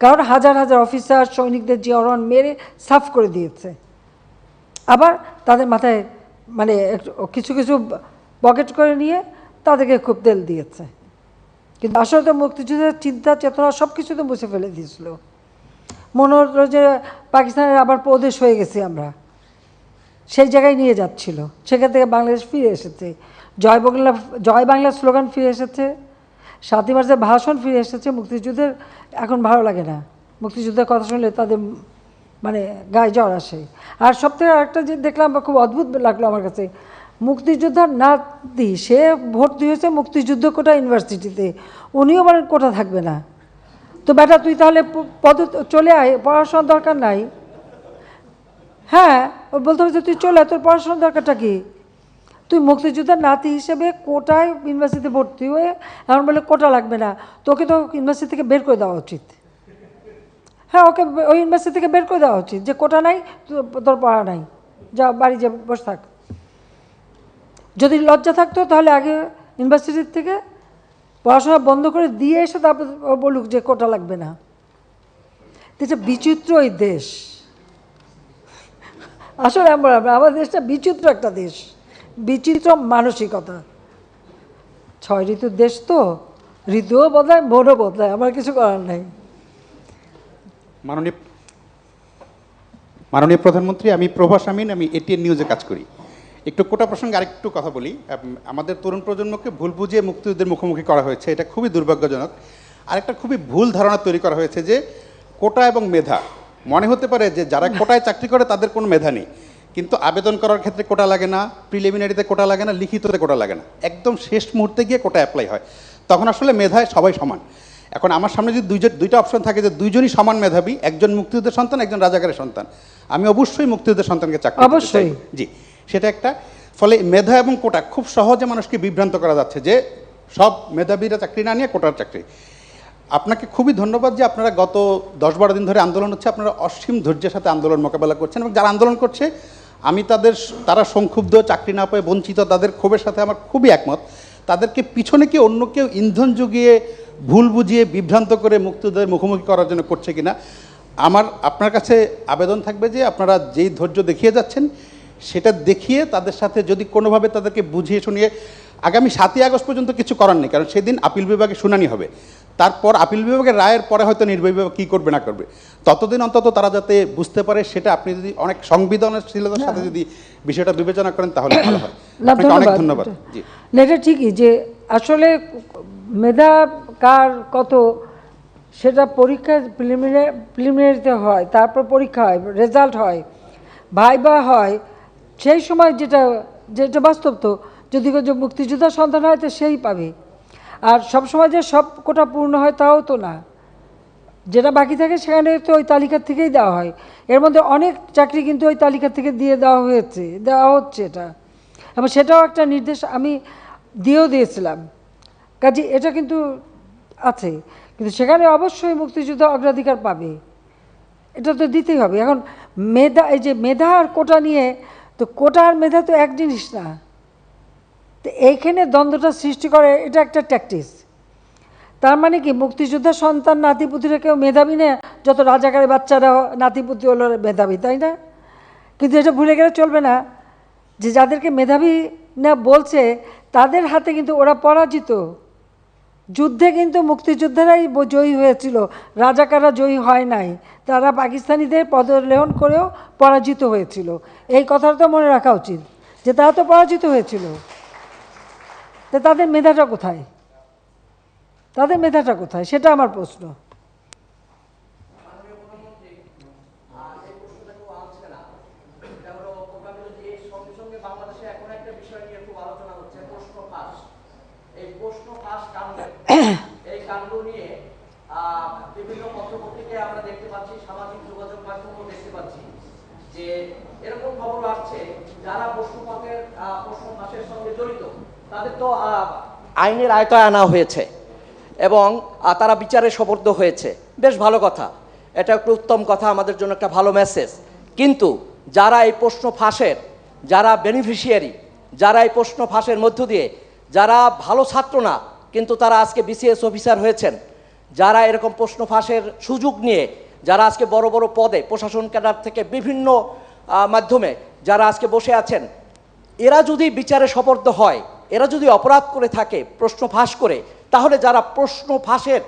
কারণ হাজার হাজার অফিসার সৈনিকদের জিয়ারন মেরে সাফ করে দিয়েছে। আবার তাদের মাথায় মানে কিছু কিছু পকেট করে নিয়ে তাদেরকে খুব তেল দিয়েছে। কিন্তু আসলে তো মুক্তিযুদ্ধের চিন্তা চেতনা সব কিছু তো মুছে ফেলে দিয়েছিল। মনে হলো যে পাকিস্তানের আবার প্রদেশ হয়ে গেছি আমরা, সেই জায়গায় নিয়ে যাচ্ছিল। সেখান থেকে বাংলাদেশ ফিরে এসেছে, জয় বাংলা স্লোগান ফিরে এসেছে, 7ই মার্চের ভাষণ ফিরে এসেছে। মুক্তিযুদ্ধের এখন ভালো লাগে না, মুক্তিযুদ্ধের কথা শুনলে তাদের মানে গায়ে জ্বর আসে। আর সবথেকে আরেকটা যে দেখলাম খুব অদ্ভুত লাগলো আমার কাছে, মুক্তিযোদ্ধার নাতি সে ভর্তি হয়েছে মুক্তিযুদ্ধ কোটা ইউনিভার্সিটিতে, উনিও বলেন কোটা থাকবে না। তো বেটা তুই তাহলে চলে আয়, পড়াশোনার দরকার নাই। হ্যাঁ, ও বলতে হবে যে তুই চলে আয়, তোর পড়াশোনার দরকারটা কি? তুই মুক্তিযোদ্ধার নাতি হিসেবে কোটায় ইউনিভার্সিটিতে ভর্তি হয়ে এমন বলে কোটা লাগবে না, তোকে তো ইউনিভার্সিটি থেকে বের করে দেওয়া উচিত। হ্যাঁ, ওকে ওই ইউনিভার্সিটি থেকে বের করে দেওয়া উচিত যে কোটা নাই, তোর পড়া নাই, যা বাড়ি যা বসে থাক। যদি লজ্জা থাকতো তাহলে আগে ইউনিভার্সিটির থেকে পড়াশোনা বন্ধ করে দিয়ে এসে তারপর বলুক যে কোটা লাগবে না। এটা বিচিত্র এই দেশ, আসলে আমাদের দেশটা বিচিত্র একটা দেশ, বিচিত্র মানসিকতা। 6 ঋতুর দেশ তো, ঋতুও বদলায়, মনও বদলায়, আমার কিছু করার নাই। মাননীয় প্রধানমন্ত্রী, আমি প্রভাস আমিন, আমি এটিএন নিউজে কাজ করি। একটু কোটা প্রসঙ্গে আরেকটু কথা বলি। আমাদের তরুণ প্রজন্মকে ভুল বুঝিয়ে মুক্তিযুদ্ধের মুখোমুখি করা হয়েছে, এটা খুবই দুর্ভাগ্যজনক। আরেকটা খুবই ভুল ধারণা তৈরি করা হয়েছে যে কোটা এবং মেধা, মনে হতে পারে যে যারা কোটায় চাকরি করে তাদের কোনো মেধা নেই, কিন্তু আবেদন করার ক্ষেত্রে কোটা লাগে না, প্রিলিমিনারিতে কোটা লাগে না, লিখিততে কোটা লাগে না, একদম শেষ মুহূর্তে গিয়ে কোটা অ্যাপ্লাই হয়। তখন আসলে মেধায় সবাই সমান। এখন আমার সামনে যদি দুইটা অপশন থাকে যে দুইজনই সমান মেধাবী, একজন মুক্তিযুদ্ধের সন্তান, একজন রাজাকারের সন্তান, আমি অবশ্যই মুক্তিযুদ্ধের সন্তানকে চাকরি দিতে চাই। অবশ্যই। জি, সেটা একটা। ফলে মেধা এবং কোটা খুব সহজে মানুষকে বিভ্রান্ত করা যাচ্ছে যে সব মেধাবীরা চাকরি না নিয়ে কোটার চাকরি। আপনাকে খুবই ধন্যবাদ যে আপনারা গত 10-12 দিন ধরে আন্দোলন হচ্ছে, আপনারা অসীম ধৈর্যের সাথে আন্দোলন মোকাবেলা করছেন, এবং যারা আন্দোলন করছে আমি তারা সংক্ষুব্ধ, চাকরি না পেয়ে বঞ্চিত, তাদের ক্ষোভের সাথে আমার খুবই একমত। তাদেরকে পিছনে কি অন্য কেউ ইন্ধন জুগিয়ে ভুল বুঝিয়ে বিভ্রান্ত করে মুক্তিযুদ্ধের মুখোমুখি করার জন্য করছে কিনা, আপনার কাছে আবেদন থাকবে যে আপনারা যেই ধৈর্য দেখিয়ে যাচ্ছেন সেটা দেখিয়ে তাদের সাথে যদি কোনোভাবে তাদেরকে বুঝিয়ে শুনিয়ে, আগামী 7ই আগস্ট পর্যন্ত কিছু করার নেই, কারণ সেদিন আপিল বিভাগে শুনানি হবে, তারপর আপিল বিভাগের রায়ের পরে হয়তো নির্বাহী বিভাগ কী করবে না করবে, ততদিন অন্তত তারা যাতে বুঝতে পারে, সেটা আপনি যদি অনেক সংবেদনশীলতার সাথে যদি বিষয়টা বিবেচনা করেন তাহলে ভালো হয়। আপনাকে অনেক ধন্যবাদ। জি, না, এটা ঠিকই যে আসলে মেধা কার কত সেটা পরীক্ষা প্রিলিমিনারিতে হয়, তারপর পরীক্ষা হয়, রেজাল্ট হয়, ভাইবা হয়, সেই সময় যেটা বাস্তব তো, যদি মুক্তিযোদ্ধার সন্তান হয় তো সেই পাবে। আর সবসময় যে সব কোটা পূর্ণ হয় তাও তো না, যেটা বাকি থাকে সেখানে তো ওই তালিকার থেকেই দেওয়া হয়। এর মধ্যে অনেক চাকরি কিন্তু ওই তালিকা থেকে দেওয়া হচ্ছে এটা, এবং সেটাও একটা নির্দেশ আমি দিয়েছিলাম। কাজে এটা কিন্তু আছে, কিন্তু সেখানে অবশ্যই মুক্তিযুদ্ধ অগ্রাধিকার পাবে, এটা তো দিতেই হবে। এখন এই যে মেধা আর কোটা নিয়ে, তো কোটা আর মেধা তো এক জিনিস না, তো এইখানে দ্বন্দ্বটা সৃষ্টি করে, এটা একটা ট্যাকটিস। তার মানে কি মুক্তিযোদ্ধার সন্তান নাতিপুতিরা কেউ মেধাবী না, যত রাজাকারের বাচ্চারা নাতিপুতি হলো মেধাবী, তাই না? কিন্তু এটা ভুলে গেলে চলবে না যে যাদেরকে মেধাবী না বলছে তাদের হাতে কিন্তু ওরা পরাজিত। যুদ্ধে কিন্তু মুক্তিযোদ্ধারাই জয়ী হয়েছিল, রাজাকাররা জয়ী হয় নাই, তারা পাকিস্তানিদের পদলেহন করেও পরাজিত হয়েছিল। এই কথাটা তো মনে রাখা উচিত যে তারা তো পরাজিত হয়েছিল। তো তাদের মেধাটা কোথায়? সেটা আমার প্রশ্ন। এই কাণ্ড নিয়ে বিভিন্ন পত্রপত্রিকায় আমরা দেখতে পাচ্ছি, সামাজিক যোগাযোগ মাধ্যমেও দেখতে পাচ্ছি যে এরকম খবর আসছে যারা প্রশ্ন ফাঁসের সঙ্গে জড়িত তাদের তো আইনের আয়তায় আনা হয়েছে এবং তারা বিচারে সোপর্দ হয়েছে। বেশ ভালো কথা, এটা একটা উত্তম কথা, আমাদের জন্য একটা ভালো মেসেজ। কিন্তু যারা এই প্রশ্ন ফাঁসের যারা বেনিফিশিয়ারি, যারা এই প্রশ্ন ফাঁসের মধ্য দিয়ে যারা ভালো ছাত্র না কিন্তু তারা আজকে বিসিএস অফিসার হয়েছেন, যারা এরকম প্রশ্ন ফাঁসের সুযোগ নিয়ে যারা আজকে বড় বড় পদে প্রশাসন ক্যাডার থেকে বিভিন্ন মাধ্যমে যারা আজকে বসে আছেন, এরা যদি বিচারে সোপর্দ হয় এরা যদি অপরাধ করে থাকে প্রশ্ন ফাঁস করে, তাহলে যারা প্রশ্ন ফাঁসের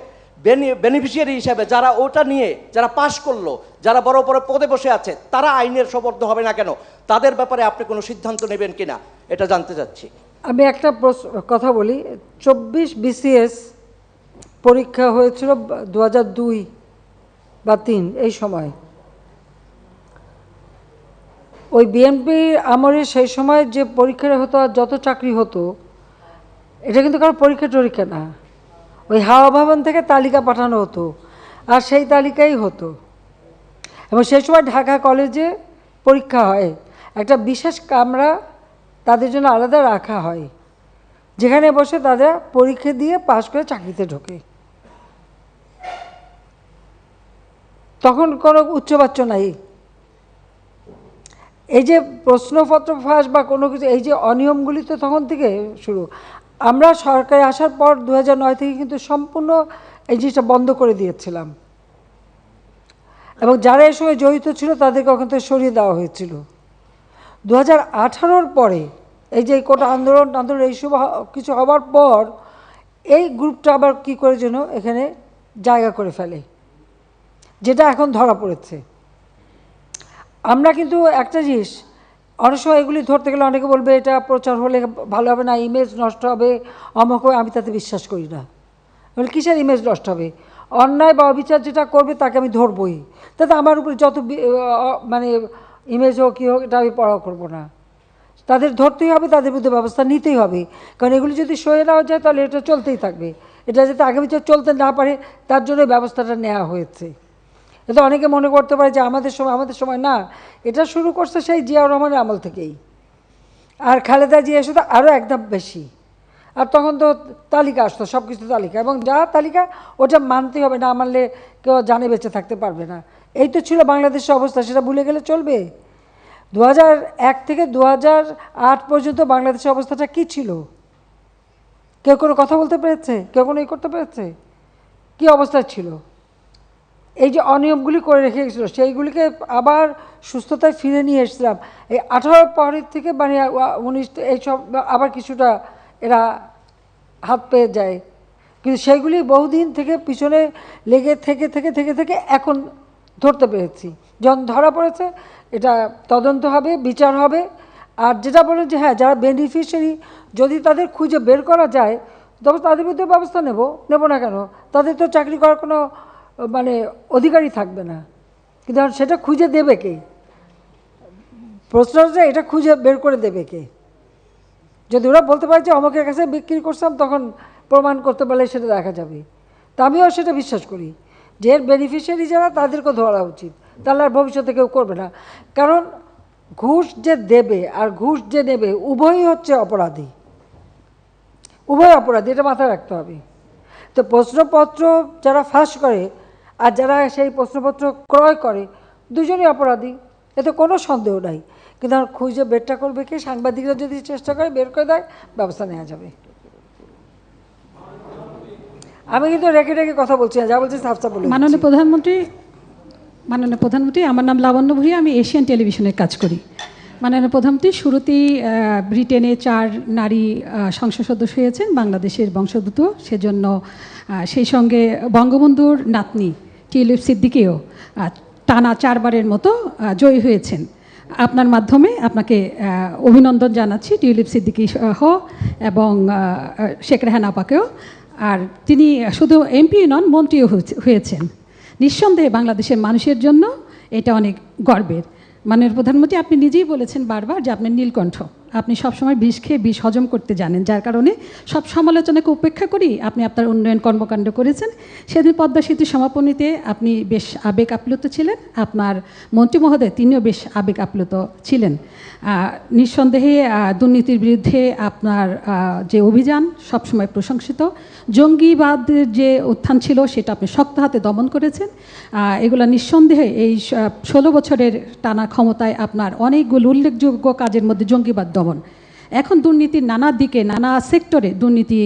বেনিফিশিয়ারি হিসাবে যারা ওটা নিয়ে যারা পাশ করলো, যারা বড় বড় পদে বসে আছে, তারা আইনের শপথ হবে না কেন? তাদের ব্যাপারে আপনি কোনো সিদ্ধান্ত নেবেন কিনা এটা জানতে চাচ্ছি। আমি একটা কথা বলি, 24 BCS পরীক্ষা হয়েছিল 2002 বা 3 এই সময়। ওই বিএনপি আমলে সেই সময় যে পরীক্ষা হতো আর যত চাকরি হতো, এটা কিন্তু কারো পরীক্ষা টরীক্ষা না, ওই হাওয়া ভবন থেকে তালিকা পাঠানো হতো আর সেই তালিকাই হতো। এবং সেই সময় ঢাকা কলেজে পরীক্ষা হয়, একটা বিশেষ কামরা তাদের জন্য আলাদা রাখা হয়, যেখানে বসে তারা পরীক্ষা দিয়ে পাশ করে চাকরিতে ঢোকে। তখন কোনো উচ্চবাচ্য নাই। এই যে প্রশ্নপত্র ফাঁস বা কোনো কিছু, এই যে অনিয়মগুলি তো তখন থেকে শুরু। আমরা সরকারে আসার পর 2009 থেকে কিন্তু সম্পূর্ণ এই জিনিসটা বন্ধ করে দিয়েছিলাম, এবং যারা এর সঙ্গে জড়িত ছিল তাদেরকে ওখান থেকে সরিয়ে দেওয়া হয়েছিল। 2018-র পরে এই যে কোটা আন্দোলন এইসব কিছু হবার পর এই গ্রুপটা আবার কী করে যেন এখানে জায়গা করে ফেলে, যেটা এখন ধরা পড়েছে। আমরা কিন্তু একটা জিনিস, অনেক সময় এগুলি ধরতে গেলে অনেকে বলবে এটা প্রচার হলে ভালো হবে না, ইমেজ নষ্ট হবে, অমুক হবে। আমি তাতে বিশ্বাস করি না। বলে কিসের ইমেজ নষ্ট হবে? অন্যায় বা অবিচার যেটা করবে তাকে আমি ধরবই, তাতে আমার উপরে যত মানে ইমেজ হোক কী হোক, এটা আমি পড়া করবো না। তাদের ধরতেই হবে, তাদের বিরুদ্ধে ব্যবস্থা নিতেই হবে, কারণ এগুলি যদি সয়ে নেওয়া যায় তাহলে এটা চলতেই থাকবে। এটা যাতে আগামী চলতে না পারে তার জন্য ব্যবস্থাটা নেওয়া হয়েছে। এটা অনেকে মনে করতে পারে যে আমাদের সময় না, এটা শুরু করছে সেই জিয়াউর রহমানের আমল থেকেই। আর খালেদা জিয়া এসে তো আরও একদম বেশি। আর তখন তো তালিকা আসতো, সব কিছু তালিকা, এবং যা তালিকা ওটা মানতেই হবে, না মানলে কেউ জানে বেঁচে থাকতে পারবে না। এই তো ছিল বাংলাদেশের অবস্থা, সেটা ভুলে গেলে চলবে? 2001 থেকে 2008 পর্যন্ত বাংলাদেশের অবস্থাটা কী ছিল? কেউ কোনো কথা বলতে পেরেছে? কেউ কোনো করতে পেরেছে? কী অবস্থা ছিল? এই যে অনিয়মগুলি করে রেখে গেছিলো, সেইগুলিকে আবার সুস্থতায় ফিরে নিয়ে এসেছিলাম। এই 18 পরের থেকে মানে 19 এইসব আবার কিছুটা এরা হাত পেয়ে যায়, কিন্তু সেইগুলি বহুদিন থেকে পিছনে লেগে থেকে এখন ধরতে পেরেছি। যখন ধরা পড়েছে এটা তদন্ত হবে, বিচার হবে। আর যেটা বলেন যে হ্যাঁ, যারা বেনিফিশিয়ারি যদি তাদের খুঁজে বের করা যায় তবে তাদের বিরুদ্ধে ব্যবস্থা নেব না কেন? তাদের তো চাকরি করার কোনো মানে অধিকারই থাকবে না, কিন্তু সেটা খুঁজে দেবে কে? প্রশ্নটা এটা খুঁজে বের করে দেবে কে? যদি ওরা বলতে পারে যে অমুকের কাছে বিক্রি করছিলাম, তখন প্রমাণ করতে পারলে সেটা দেখা যাবে। তা আমিও সেটা বিশ্বাস করি যে এর বেনিফিশিয়ারি যারা তাদেরকে ধরা উচিত, তাহলে আর ভবিষ্যতে কেউ করবে না। কারণ ঘুষ যে দেবে আর ঘুষ যে নেবে উভয়ই হচ্ছে অপরাধী, উভয় অপরাধী, এটা মাথায় রাখতে হবে। তো প্রশ্নপত্র যারা ফাঁস করে আর যারা সেই প্রশ্নপত্র ক্রয় করে দুজনই অপরাধী, এতে কোনো সন্দেহ নাই। কিন্তু আমার খুঁজে বেরটা করবে কি? সাংবাদিকরা যদি চেষ্টা করে বের করে দেয়, ব্যবস্থা নেওয়া যাবে। আমি কিন্তু রেখে কথা বলছি না, যা বলছি সাফ সাফ বলে। মাননীয় প্রধানমন্ত্রী, আমার নাম লাবণ্য ভূঁইয়া, আমি এশিয়ান টেলিভিশনে কাজ করি। মাননীয় প্রধানমন্ত্রী, শুরুতেই ব্রিটেনে 4 নারী সংসদ সদস্য হয়েছেন বাংলাদেশের বংশোদ্ভূত, সেজন্য সেই সঙ্গে বঙ্গবন্ধুর নাতনি টিউলিপ সিদ্দিকীও টানা 4 বারের মতো জয়ী হয়েছেন। আপনার মাধ্যমে আপনাকে অভিনন্দন জানাচ্ছি, টিউলিপ সিদ্দিকী সহ এবং শেখ রেহানা আপাকেও। আর তিনি শুধু এমপি নন, মন্ত্রীও হয়েছেন। নিঃসন্দেহে বাংলাদেশের মানুষের জন্য এটা অনেক গর্বের। মাননীয় প্রধানমন্ত্রী, আপনি নিজেই বলেছেন বারবার যে আপনি নীলকণ্ঠ, আপনি সবসময় বিষ খেয়ে বিষ হজম করতে জানেন, যার কারণে সব সমালোচনাকে উপেক্ষা করি আপনি আপনার উন্নয়ন কর্মকাণ্ড করেছেন। সেদিন পদ্মা সেতু সমাপনীতে আপনি বেশ আবেগ আপ্লুত ছিলেন, আপনার মন্ত্রী মহোদয় তিনিও বেশ আবেগ আপ্লুত ছিলেন। নিঃসন্দেহে দুর্নীতির বিরুদ্ধে আপনার যে অভিযান সবসময় প্রশংসিত। জঙ্গিবাদের যে উত্থান ছিল সেটা আপনি শক্ত হাতে দমন করেছেন। এগুলো নিঃসন্দেহে এই 16 বছরের টানা ক্ষমতায় আপনার অনেকগুলো উল্লেখযোগ্য কাজের মধ্যে জঙ্গিবাদ দমন। এখন দুর্নীতির নানা দিকে নানা সেক্টরে দুর্নীতি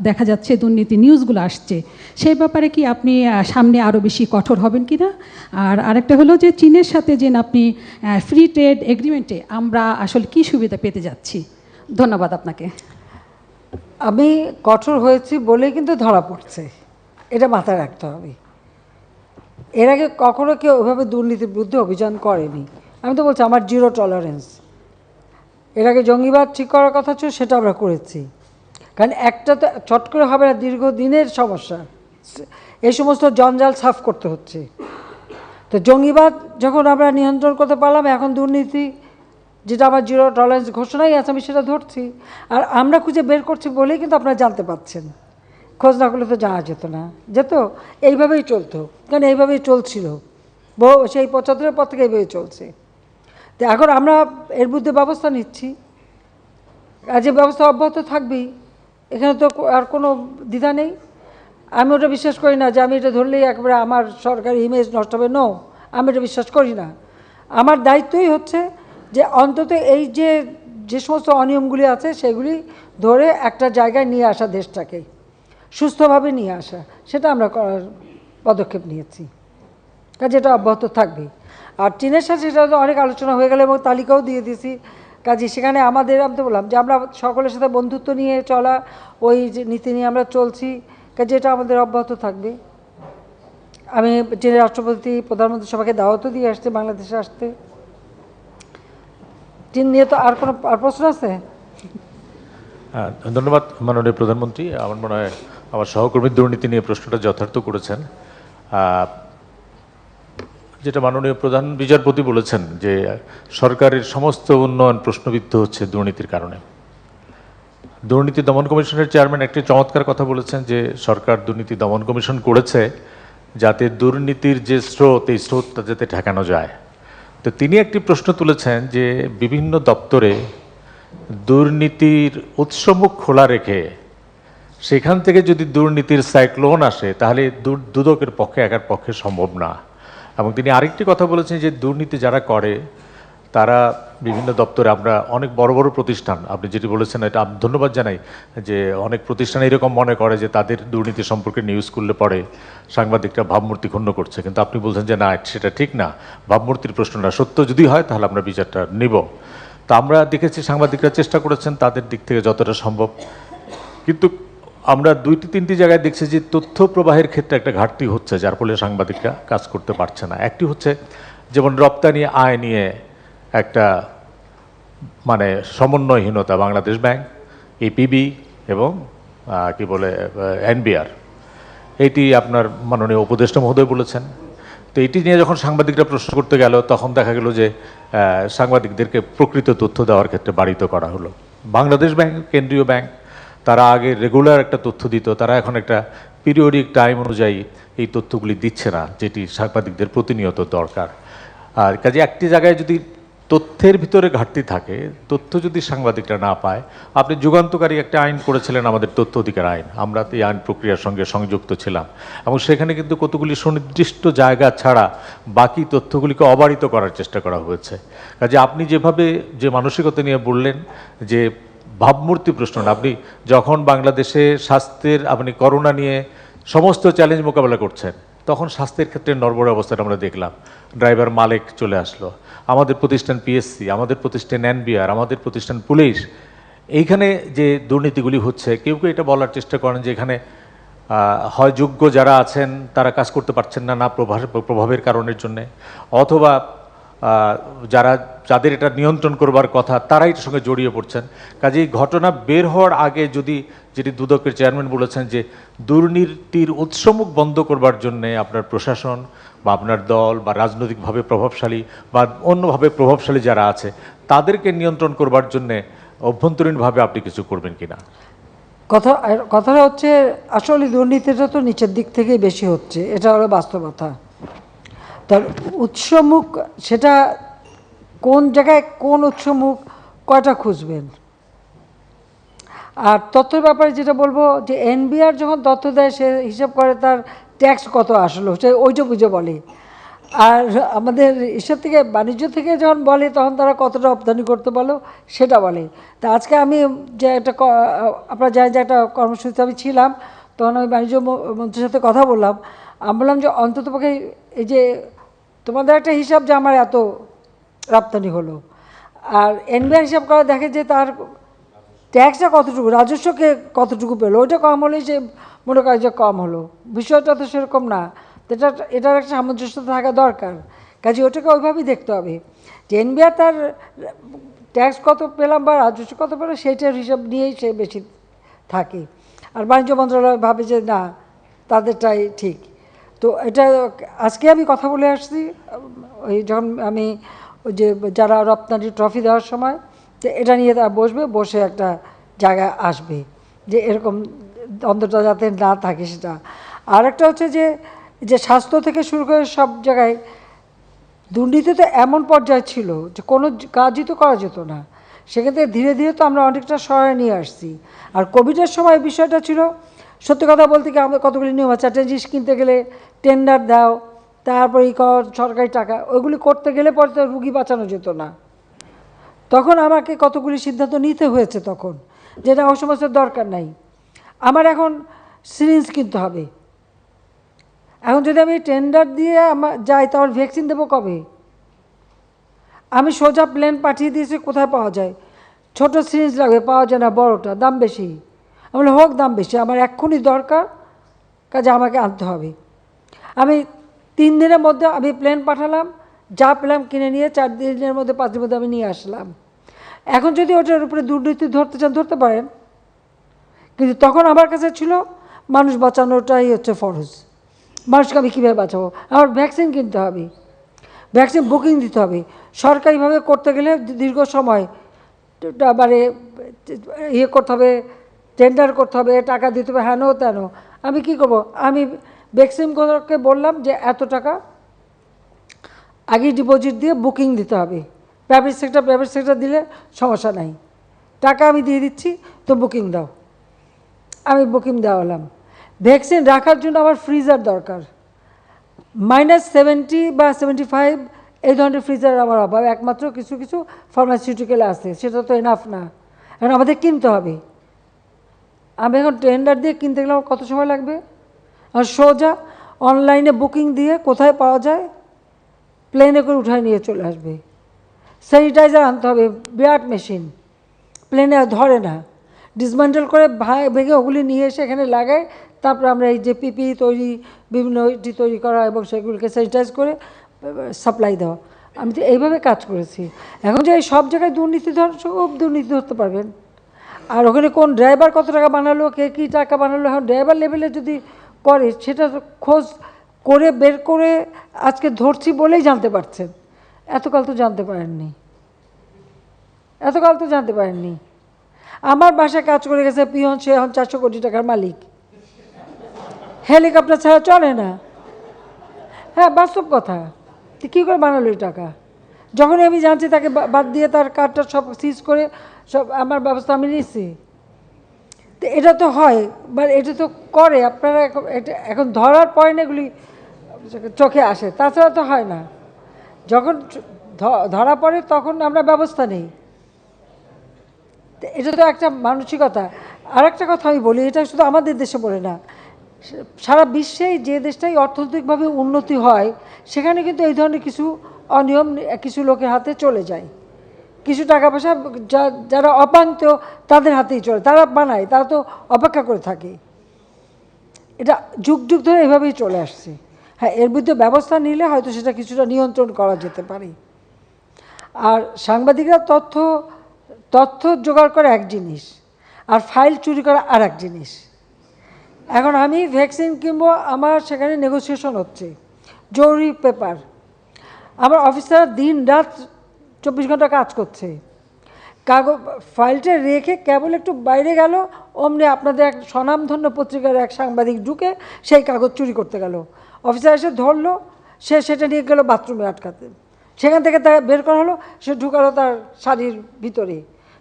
দেখা যাচ্ছে, দুর্নীতি নিউজগুলো আসছে, সেই ব্যাপারে কি আপনি সামনে আরও বেশি কঠোর হবেন কি না? আর আরেকটা হলো যে চীনের সাথে যে আপনি ফ্রি ট্রেড এগ্রিমেন্টে আমরা আসলে কি সুবিধা পেতে যাচ্ছি? ধন্যবাদ আপনাকে। আমি কঠোর হয়েছি বলেই কিন্তু ধরা পড়ছে, এটা মাথায় রাখতে হবে। এর আগে কখনো কেউ ওইভাবে দুর্নীতির বিরুদ্ধে অভিযান করেনি। আমি তো বলছি আমার জিরো টলারেন্স। এর আগে জঙ্গিবাদ ঠিক করার কথা ছিল, সেটা আমরা করেছি। কারণ একটা তো চট করে হবে না, দীর্ঘদিনের সমস্যা, এই সমস্ত জঞ্জাল সাফ করতে হচ্ছে। তো জঙ্গিবাদ যখন আমরা নিয়ন্ত্রণ করতে পারলাম, এখন দুর্নীতি যেটা আমার জিরো টলারেন্স ঘোষণাই আছে, আমি সেটা ধরছি। আর আমরা খুঁজে বের করছি বলেই কিন্তু আপনারা জানতে পাচ্ছেন, খোঁজ না করলে তো জানা যেত না, যেত এইভাবেই চলতো, কারণ এইভাবেই চলছিল সেই 75-এর পর থেকে এইভাবেই চলছে। তো এখন আমরা এর বিরুদ্ধে ব্যবস্থা নিচ্ছি, আর যে ব্যবস্থা অব্যাহত থাকবেই, এখানে তো আর কোনো দ্বিধা নেই। আমি ওটা বিশ্বাস করি না যে আমি এটা ধরলেই একবারে আমার সরকারি ইমেজ নষ্ট হবে, নো, আমি এটা বিশ্বাস করি না। আমার দায়িত্বই হচ্ছে যে অন্তত এই যে সমস্ত অনিয়মগুলি আছে সেগুলি ধরে একটা জায়গায় নিয়ে আসা, দেশটাকে সুস্থভাবে নিয়ে আসা, সেটা আমরা করার পদক্ষেপ নিয়েছি, কাজে এটা অব্যাহত থাকবে। আর চীনের সাথে সেটা তো অনেক আলোচনা হয়ে গেল এবং তালিকাও দিয়ে দিয়েছি। কাজে সেখানে আমাদের, আমি তো বললাম যে আমরা সকলের সাথে বন্ধুত্ব নিয়ে চলা, ওই যে নীতি নিয়ে আমরা চলছি, কাজে এটা আমাদের অব্যাহত থাকবে। আমি চীনের রাষ্ট্রপতি, প্রধানমন্ত্রী সবাইকে দাওয়াতও দিয়ে আসছে বাংলাদেশে আসতে। চীন নিয়ে তো আর কোনো প্রশ্ন আছে? হ্যাঁ, ধন্যবাদ মাননীয় প্রধানমন্ত্রী। আমার মনে হয় আমার সহকর্মীর দুর্নীতি নিয়ে প্রশ্নটা যথার্থ করেছেন। যেটা মাননীয় প্রধান বিচারপতি বলেছেন যে সরকারের সমস্ত উন্নয়ন প্রশ্নবিদ্ধ হচ্ছে দুর্নীতির কারণে। দুর্নীতি দমন কমিশনের চেয়ারম্যান একটি চমৎকার কথা বলেছেন যে সরকার দুর্নীতি দমন কমিশন করেছে যাতে দুর্নীতির যে স্রোত, এই স্রোতটা যাতে ঠেকানো যায়। তো তিনি একটি প্রশ্ন তুলেছেন যে বিভিন্ন দপ্তরে দুর্নীতির উৎসমুখ খোলা রেখে সেখান থেকে যদি দুর্নীতির সাইক্লোন আসে তাহলে দুদকের পক্ষে একার পক্ষে সম্ভব না। এবং তিনি আরেকটি কথা বলেছেন যে দুর্নীতি যারা করে তারা বিভিন্ন দপ্তরে, আমরা অনেক বড় বড় প্রতিষ্ঠান, আপনি যেটি বলেছেন এটা আমি ধন্যবাদ জানাই, যে অনেক প্রতিষ্ঠান এরকম মনে করে যে তাদের দুর্নীতি সম্পর্কে নিউজ করলে পরে সাংবাদিকরা ভাবমূর্তি ক্ষুণ্ণ করছে, কিন্তু আপনি বলছেন যে না, সেটা ঠিক না, ভাবমূর্তির প্রশ্ন না, সত্য যদি হয় তাহলে আমরা বিচারটা নিব। তো আমরা দেখেছি সাংবাদিকরা চেষ্টা করেছেন তাদের দিক থেকে যতটা সম্ভব, কিন্তু আমরা 2-3টি জায়গায় দেখছি যে তথ্য প্রবাহের ক্ষেত্রে একটা ঘাটতি হচ্ছে, যার ফলে সাংবাদিকরা কাজ করতে পারছে না। একটি হচ্ছে যেমন রপ্তানি আয় নিয়ে একটা মানে সমন্বয়হীনতা, বাংলাদেশ ব্যাংক, এপিবি এবং কি বলে এনবিআর, এইটি আপনার মাননীয় উপদেষ্টা মহোদয় বলেছেন। তো এটি নিয়ে যখন সাংবাদিকরা প্রশ্ন করতে গেল তখন দেখা গেল যে সাংবাদিকদেরকে প্রকৃত তথ্য দেওয়ার ক্ষেত্রে বারিত করা হলো। বাংলাদেশ ব্যাংক, কেন্দ্রীয় ব্যাংক, তারা আগে রেগুলার একটা তথ্য দিত, তারা এখন একটা পিরিয়ডিক টাইম অনুযায়ী এই তথ্যগুলি দিচ্ছে না, যেটি সাংবাদিকদের প্রতিনিয়ত দরকার। আর কাজে একটি জায়গায় যদি তথ্যের ভিতরে ঘাটতি থাকে, তথ্য যদি সাংবাদিকরা না পায়, আপনি যুগান্তকারী একটা আইন করেছিলেন, আমাদের তথ্য অধিকার আইন, আমরা এই আইন প্রক্রিয়ার সঙ্গে সংযুক্ত ছিলাম, এবং সেখানে কিন্তু কতগুলি সুনির্দিষ্ট জায়গা ছাড়া বাকি তথ্যগুলিকে অবারিত করার চেষ্টা করা হয়েছে। কাজে আপনি যেভাবে যে মানসিকতা নিয়ে বললেন যে ভাবমূর্তি প্রশ্ন না, আপনি যখন বাংলাদেশে স্বাস্থ্যের, আপনি করোনা নিয়ে সমস্ত চ্যালেঞ্জ মোকাবেলা করছেন, তখন স্বাস্থ্যের ক্ষেত্রে নড়বড়ে অবস্থাটা আমরা দেখলাম। ড্রাইভার মালিক চলে আসলো, আমাদের প্রতিষ্ঠান পিএসসি, আমাদের প্রতিষ্ঠান এনবিআর, আমাদের প্রতিষ্ঠান পুলিশ, এইখানে যে দুর্নীতিগুলি হচ্ছে, কেউ কেউ এটা বলার চেষ্টা করেন যে এখানে হয় যোগ্য যারা আছেন তারা কাজ করতে পারছেন না, না প্রভাবের কারণের জন্যে, অথবা যাদের এটা নিয়ন্ত্রণ করবার কথা তারাই এটার সঙ্গে জড়িয়ে পড়ছেন। কাজেই ঘটনা বের হওয়ার আগে যদি, যেটি দুদকের চেয়ারম্যান বলেছেন যে দুর্নীতির উৎসমুখ বন্ধ করবার জন্যে আপনার প্রশাসন বা আপনার দল বা রাজনৈতিকভাবে প্রভাবশালী বা অন্যভাবে প্রভাবশালী যারা আছে তাদেরকে নিয়ন্ত্রণ করবার জন্যে অভ্যন্তরীণভাবে আপনি কিছু করবেন কিনা? কথাটা হচ্ছে আসলে দুর্নীতিটা তো নিচের দিক থেকেই বেশি হচ্ছে, এটা হলো বাস্তবতা। তার উৎসমুখ, সেটা কোন জায়গায় কোন উৎসমুখ কয়টা খুঁজবেন। আর তথ্যের ব্যাপারে যেটা বলবো যে এনবিআর যখন তথ্য দেয় সে হিসাব করে তার ট্যাক্স কত আসলো, সে ওইটা বুঝে বলে। আর আমাদের হিসাব থেকে, বাণিজ্য থেকে যখন বলে তখন তারা কতটা রপ্তানি করতে পারলো সেটা বলে। তা আজকে আমি যে একটা, আপনারা জানেন যে একটা কর্মসূচিতে আমি ছিলাম, তখন আমি বাণিজ্য মন্ত্রীর সাথে কথা বললাম। আমি বললাম যে অন্ততপক্ষে এই যে তোমাদের একটা হিসাব যে আমার এত রপ্তানি হলো, আর এনবিআর হিসাব করা দেখে যে তার ট্যাক্সটা কতটুকু, রাজস্বকে কতটুকু পেলো, ওইটা কম হলেই সে মনে করে যে কম হলো। বিষয়টা তো সেরকম না, এটার একটা সামঞ্জস্যতা থাকা দরকার। কাজে ওটাকে ওইভাবেই দেখতে হবে যে এনবিআর তার ট্যাক্স কত পেলাম বা রাজস্ব কত পেলাম সেইটার হিসাব নিয়েই সে বেশি থাকে। আর বাণিজ্য মন্ত্রণালয় ভাবে যে না তাদেরটাই ঠিক। তো এটা আজকে আমি কথা বলে আসছি, ওই যখন আমি ওই যে যারা রপ্তানি ট্রফি দেওয়ার সময়, তো এটা নিয়ে তারা বসে একটা জায়গায় আসবে যে এরকম দ্বন্দ্বটা যাতে না থাকে সেটা। আর একটা হচ্ছে যে স্বাস্থ্য থেকে শুরু করে সব জায়গায় দুর্নীতি তো এমন পর্যায়ে ছিল যে কোনো কাজই তো করা যেত না। সেক্ষেত্রে ধীরে ধীরে তো আমরা অনেকটা সহায় নিয়ে আসছি। আর কোভিডের সময় বিষয়টা ছিল, সত্যি কথা বলতে কি, আমাদের কতগুলি নিয়ম আছে। একটা জিনিস কিনতে গেলে টেন্ডার দাও, তারপর সরকারি টাকা, ওইগুলি করতে গেলে পরে তো রুগী বাঁচানো যেত না। তখন আমাকে কতগুলি সিদ্ধান্ত নিতে হয়েছে তখন, যেটা ওই সমস্ত দরকার নাই। আমার এখন সিরিঞ্জ কিনতে হবে, এখন যদি আমি টেন্ডার দিয়ে যাই তাহলে ভ্যাকসিন দেবো কবে? আমি সোজা প্লেন পাঠিয়ে দিয়েছি, কোথায় পাওয়া যায়? ছোট সিরিঞ্জ লাগবে, পাওয়া যায় না, বড়টা দাম বেশি। আমি বলি হোক দাম বেশি, আমার এক্ষুনি দরকার, কাজে আমাকে আনতে হবে। আমি 3 দিনের মধ্যে আমি প্লেন পাঠালাম, যা পেলাম কিনে নিয়ে 4 দিনের মধ্যে 5 দিনের মধ্যে আমি নিয়ে আসলাম। এখন যদি ওটার উপরে দুর্নীতি ধরতে চান ধরতে পারেন, কিন্তু তখন আমার কাছে ছিল মানুষ বাঁচানোটাই হচ্ছে ফরজ। মানুষকে আমি কীভাবে বাঁচাবো? আমার ভ্যাকসিন কিনতে হবে, ভ্যাকসিন বুকিং দিতে হবে। সরকারিভাবে করতে গেলে দীর্ঘ সময় মানে ইয়ে করতে হবে, টেন্ডার করতে হবে, টাকা দিতে হবে, হেন তেন। আমি কি করব? আমি ভ্যাকসিনগুলোকে বললাম যে এত টাকা আগে ডিপোজিট দিয়ে বুকিং দিতে হবে। প্রাইভেট সেক্টর দিলে সমস্যা নাই, টাকা আমি দিয়ে দিচ্ছি, তো বুকিং দাও। আমি বুকিং দেওয়ালাম। ভ্যাকসিন রাখার জন্য আমার ফ্রিজার দরকার, -70 বা 75 এই ধরনের ফ্রিজার আমার অভাব। একমাত্র কিছু কিছু ফার্মাসিউটিক্যাল আছে, সেটা তো এনাফ না, এখন আমাদের কিনতে হবে। আমি এখন টেন্ডার দিয়ে কিনতে গেলে আমার কত সময় লাগবে? আর সোজা অনলাইনে বুকিং দিয়ে কোথায় পাওয়া যায় প্লেনে করে উঠায় নিয়ে চলে আসবে। স্যানিটাইজার আনতে হবে, বিরাট মেশিন, প্লেনে ধরে না, ডিসমেন্টেল করে ভেঙে ওগুলি নিয়ে এসে এখানে লাগায়, তারপর আমরা এই যে পিপি তৈরি, বিভিন্ন তৈরি করা এবং সেগুলিকে স্যানিটাইজ করে সাপ্লাই দেওয়া। আমি তো এইভাবে কাজ করেছি। এখন যে এই সব জায়গায় দুর্নীতি সব দুর্নীতি ধরতে পারবেন। আর ওখানে কোন ড্রাইভার কত টাকা বানালো, কে কী টাকা বানালো, এখন ড্রাইভার লেভেলে যদি করে সেটা খোঁজ করে বের করে আজকে ধরছি বলেই জানতে পারছেন। এতকাল তো জানতে পারেননি, আমার বাসায় কাজ করে গেছে পিয়ন, সে এখন 400 কোটি টাকার মালিক। হেলিকপ্টার ছাড়া চলে না। হ্যাঁ, বাস্তব কথা। কী করে বানালো এই টাকা? যখনই আমি জানছি তাকে বাদ দিয়ে তার কার্ডটা সব সিজ করে সব আমার ব্যবস্থা আমি নিচ্ছি। তো এটা তো হয়, বাট এটা তো করে আপনারা এটা এখন ধরার পরে না এগুলি চোখে আসে, তাছাড়া তো হয় না। যখন ধরা পড়ে তখন আমরা ব্যবস্থা নেই। এটা তো একটা মানসিকতা। আর একটা কথা আমি বলি, এটা শুধু আমাদের দেশে বলে না, সারা বিশ্বেই যে দেশটাই অর্থনৈতিকভাবে উন্নতি হয় সেখানে কিন্তু এই ধরনের কিছু অনিয়ম কিছু লোকের হাতে চলে যায়। কিছু টাকা পয়সা যারা অপান্ত তাদের হাতেই চলে, তারা বানায়, তারা তো অপেক্ষা করে থাকে। এটা যুগ যুগ ধরে এভাবেই চলে আসছে। হ্যাঁ, এর বিরুদ্ধে ব্যবস্থা নিলে হয়তো সেটা কিছুটা নিয়ন্ত্রণ করা যেতে পারে। আর সাংবাদিকরা তথ্য জোগাড় করা এক জিনিস, আর ফাইল চুরি করা আর এক জিনিস। এখন আমি ভ্যাকসিন কিনবো, আমার সেখানে নেগোসিয়েশন হচ্ছে, জরুরি পেপার, আমার অফিসাররা দিন রাত 24 ঘন্টা কাজ করছে। ফাইলটা রেখে কেবল একটু বাইরে গেল, অমনি আপনাদের এক স্বনামধন্য পত্রিকার এক সাংবাদিক ঢুকে সেই কাগজ চুরি করতে গেল। অফিসার এসে ধরলো, সে সেটা নিয়ে গেল বাথরুমে আটকাতে, সেখান থেকে তার বের করা হলো, সে ঢুকালো তার শাড়ির ভিতরে,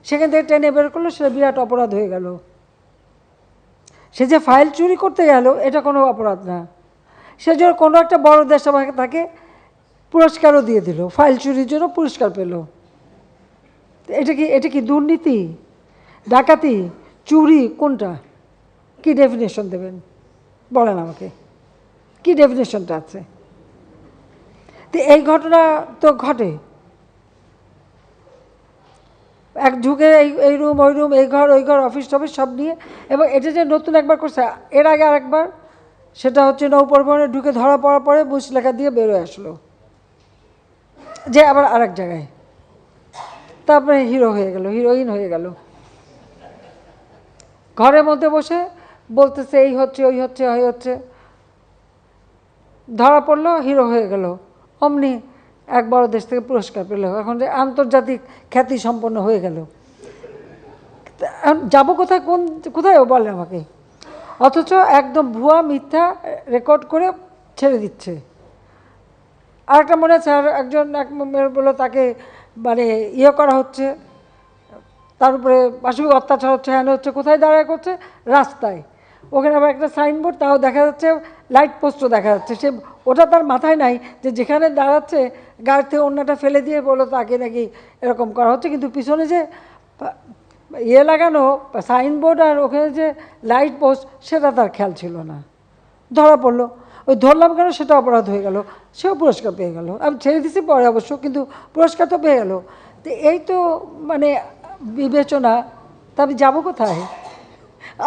সেখান থেকে টেনে বের করলো, সেটা বিরাট অপরাধ হয়ে গেল। সে যে ফাইল চুরি করতে গেল এটা কোনো অপরাধ না, সে জন্য কোনো একটা বড় দেশ আমাকে তাকে পুরস্কারও দিয়ে দিল, ফাইল চুরির জন্য পুরস্কার পেল। এটা কি দুর্নীতি, ডাকাতি, চুরি, কোনটা? কি ডেফিনেশন দেবেন বলেন আমাকে, কি ডেফিনেশনটা আছে? তো এই ঘটনা তো ঘটে। এক ঢুকে এই রুম ওই রুম এই ঘর ওই ঘর অফিস টফিস সব নিয়ে, এবং এটা যে নতুন একবার করছে, এর আগে আরেকবার সেটা হচ্ছে নৌপরিবহনে ঢুকে ধরা পড়ার পরে মুচলেখা দিয়ে বেরোয় আসলো, যে আবার আরেক জায়গায়, তারপরে হিরো হয়ে গেল, হিরোইন হয়ে গেল। ঘরের মধ্যে বসে বলতেছে এই হচ্ছে ওই হচ্ছে ওই হচ্ছে, ধরা পড়লো, হিরো হয়ে গেল, অমনি এক বড় দেশ থেকে পুরস্কার পেল, এখন যে আন্তর্জাতিক খ্যাতি সম্পন্ন হয়ে গেল। যাবো কোথায়, কোথায় ও বলে আমাকে, অথচ একদম ভুয়া মিথ্যা রেকর্ড করে ছেড়ে দিচ্ছে। আর একটা মনে আছে, আর একজন এক বললো তাকে মানে ইয়ে করা হচ্ছে, তার উপরে পাশবিক অত্যাচার হচ্ছে, হ্যাঁ হচ্ছে, কোথায় দাঁড়ায় করছে, রাস্তায়, ওখানে আবার একটা সাইনবোর্ড, তাও দেখা যাচ্ছে, লাইট পোস্টও দেখা যাচ্ছে, সে ওটা তার মাথায় নাই যে যেখানে দাঁড়াচ্ছে গাড়ি থেকে অন্যটা ফেলে দিয়ে বললো তাকে নাকি এরকম করা হচ্ছে, কিন্তু পিছনে যে ইয়ে লাগানো সাইনবোর্ড আর ওখানে যে লাইট পোস্ট সেটা তার খেয়াল ছিল না, ধরা পড়লো। ওই ধরলাম কেন, সেটা অপরাধ হয়ে গেল, সেও পুরস্কার পেয়ে গেল, আমি ছেড়ে দিছি পরে অবশ্য, কিন্তু পুরস্কার তো পেয়ে গেল। তো এই তো মানে বিবেচনা, তা আমি যাবো কোথায়?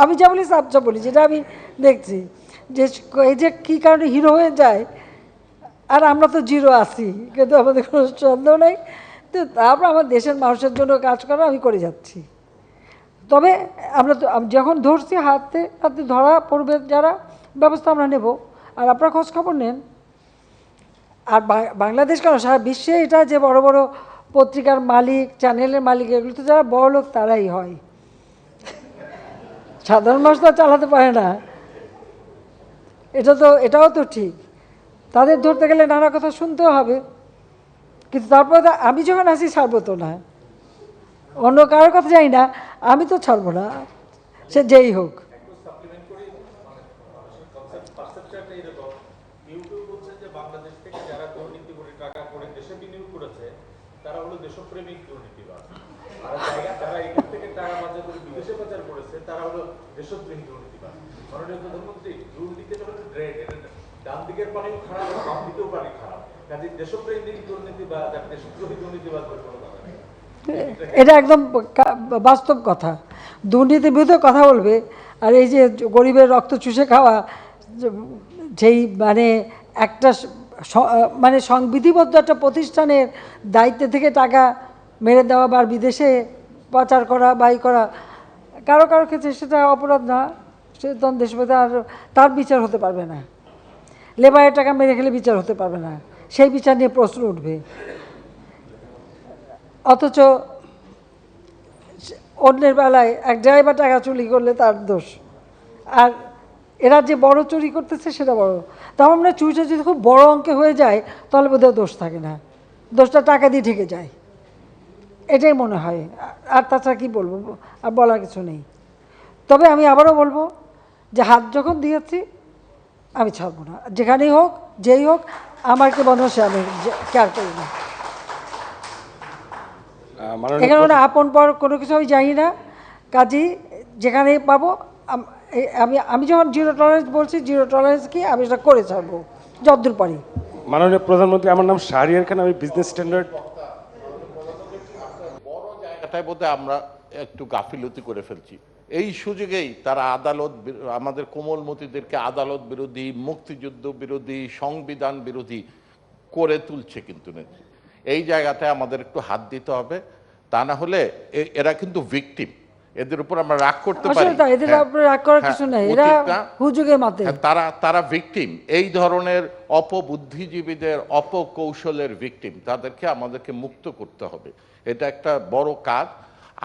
আমি যা বলি সাবজা বলি, যেটা আমি দেখছি যে এই যে কী কারণে হিরো হয়ে যায়, আর আমরা তো জিরো আছি, কিন্তু আমাদের কোনো সন্দেহ নেই। তো তারপর আমার দেশের মানুষের জন্য কাজ করা আমি করে যাচ্ছি। তবে আমরা তো যখন ধরছি হাতে হাতে ধরা পড়বে যারা, ব্যবস্থা আমরা নেব। আর আপনারা খোঁজ খবর নেন। আর বাংলাদেশ কেন, সারা বিশ্বে এটা যে বড় বড় পত্রিকার মালিক, চ্যানেলের মালিক, এগুলো তো যারা বড় লোক তারাই হয়, সাধারণ মানুষ তো চালাতে পারে না। এটাও তো ঠিক, তাদের ধরতে গেলে নানা কথা শুনতেও হবে, কিন্তু তারপরে আমি যখন আসি ছাড়বো তো না, অন্য কারোর কথা জানি না, আমি তো ছাড়বো না, সে যেই হোক। তারা হলো দেশপ্রেমিক দুর্নীতিবাজ, আর যারা এখান থেকে টাকা পাচার করে বিদেশে পাচার করেছে তারা হলো দেশপ্রেমিক দুর্নীতিবাজ। মাননীয় প্রধানমন্ত্রী, দুর্নীতি হলো ড্রেন, ডান দিকের পানিও খারাপ, বাম দিকেও পানি খারাপ, কাজে দেশপ্রেমিক দুর্নীতিবাজ আর দেশদ্রোহী দুর্নীতিবাজ বলে কোনো কথা নেই। এটা একদম বাস্তব কথা। দুর্নীতির বিরুদ্ধে কথা বলবে, আর এই যে গরিবের রক্ত চুষে খাওয়া, যেই মানে একটা মানে সংবিধিবদ্ধ একটা প্রতিষ্ঠানের দায়িত্ব থেকে টাকা মেরে দেওয়া বা বিদেশে পাচার করা বাই করা, কারো কারো ক্ষেত্রে সেটা অপরাধ না, সে তখন দেশপতি, আর তার বিচার হতে পারবে না। লেবারের টাকা মেরে খেলে বিচার হতে পারবে না, সেই বিচার নিয়ে প্রশ্ন উঠবে। অথচ অন্যের বেলায় এক ড্রাইভার টাকা চুরি করলে তার দোষ, আর এরা যে বড় চুরি করতেছে সেটা বড়। তাও আমরা চুরিটা যদি খুব বড় অঙ্কে হয়ে যায় তাহলে বোধহয় দোষ থাকে না, দোষটা টাকা দিয়ে ঠেকে যায়, এটাই মনে হয়। আর তাছাড়া কী বলবো, আর বলার কিছু নেই। তবে আমি আবারও বলবো যে হাত যখন দিয়েছি আমি ছাড়বো না, যেখানেই হোক যেই হোক, আমার কে বন্ধ সে আমি কেয়ার করি না। এখানে মানে আপন পর কোনো কিছু আমি জানি না, কাজেই যেখানেই পাবো আমি যখন জিরো টলারেন্স বলছি, জিরো টলারেন্স কি আমি সেটা করে ছাড়বো যতদূর পারি। মাননীয় প্রধানমন্ত্রী, আমার নাম শাহরিয়ার খান, আমি বিজনেস স্ট্যান্ডার্ড। বড় জায়গাটায় বোধহয় আমরা একটু গাফিলতি করে ফেলছি। এই সুযোগেই তারা আমাদের কোমলমতিদেরকে আদালত বিরোধী, মুক্তিযুদ্ধ বিরোধী, সংবিধান বিরোধী করে তুলছে। কিন্তু এই জায়গাটায় আমাদের একটু হাত দিতে হবে, তা না হলে এরা কিন্তু ভিকটিম, এদের উপর আমরা রাগ করতে পারি, এদের উপর রাগ করার কিছু নাই, এরা হুজুগে মাতে, তারা ভিকটিম, এই ধরনের অপবুদ্ধিজীবীদের অপকৌশলের ভিকটিম, তাদেরকে আমাদেরকে মুক্ত করতে হবে, এটা একটা বড় কাজ।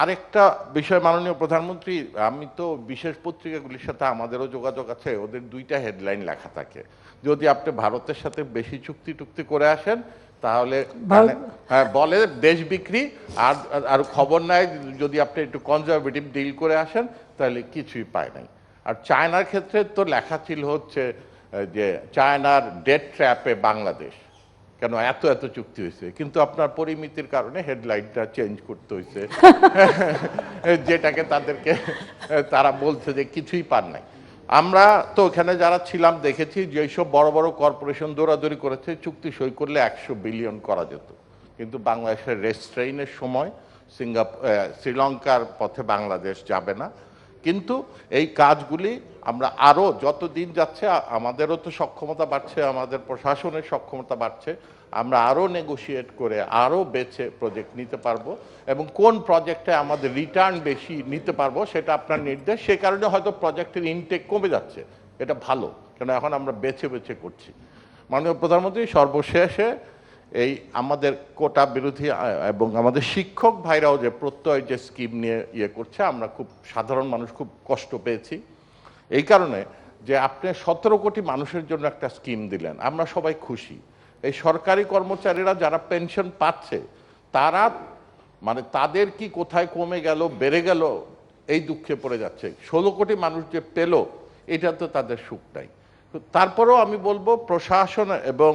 আরেকটা বিষয় মাননীয় প্রধানমন্ত্রী, আমি তো বিশেষ পত্রিকাগুলির সাথে আমাদেরও যোগাযোগ আছে, ওদের দুইটা হেডলাইন লেখা থাকে, যদি আপনি ভারতের সাথে বেশি চুক্তি টুক্তি করে আসেন তাহলে হ্যাঁ বলে দেশ বিক্রি, আর খবর নাই যদি আপনি একটু কনজারভেটিভ ডিল করে আসেন তাহলে কিছুই পায় নাই। আর চায়নার ক্ষেত্রে তো লেখা ছিল হচ্ছে যে চায়নার ডেট ট্র্যাপে বাংলাদেশ, কেন এত এত চুক্তি হয়েছে, কিন্তু আপনার পরিমিতির কারণে হেডলাইনটা চেঞ্জ করতে হয়েছে, যেটাকে তারা বলছে যে কিছুই পান নাই। আমরা তো ওখানে যারা ছিলাম দেখেছি যে এইসব বড় বড় কর্পোরেশন দৌড়াদৌড়ি করেছে, চুক্তি সই করলে 100 বিলিয়ন করা যেত, কিন্তু বাংলাদেশের রেস্ট্রেইনের সময় শ্রীলঙ্কার পথে বাংলাদেশ যাবে না। কিন্তু এই কাজগুলি আমরা আরও যত দিন যাচ্ছে আমাদেরও তো সক্ষমতা বাড়ছে, আমাদের প্রশাসনের সক্ষমতা বাড়ছে, আমরা আরও নেগোশিয়েট করে আরও বেছে প্রজেক্ট নিতে পারবো এবং কোন প্রজেক্টে আমাদের রিটার্ন বেশি নিতে পারবো সেটা আপনার নির্দেশ। সে কারণে হয়তো প্রজেক্টের ইনটেক কমে যাচ্ছে, এটা ভালো, কেন এখন আমরা বেছে বেছে করছি। মাননীয় প্রধানমন্ত্রী, সর্বশেষে এই আমাদের কোটা বিরোধী এবং আমাদের শিক্ষক ভাইরাও যে প্রত্যয় যে স্কিম নিয়ে ইয়ে করছে, আমরা খুব সাধারণ মানুষ খুব কষ্ট পেয়েছি এই কারণে যে আপনি 17 কোটি মানুষের জন্য একটা স্কিম দিলেন, আমরা সবাই খুশি। এই সরকারি কর্মচারীরা যারা পেনশন পাচ্ছে তারা মানে তাদের কি কোথায় কমে গেল বেড়ে গেল এই দুঃখে পড়ে যাচ্ছে। 16 কোটি মানুষ যে পেল এটা তো তাদের সুখ নাই। তারপরেও আমি বলবো প্রশাসন এবং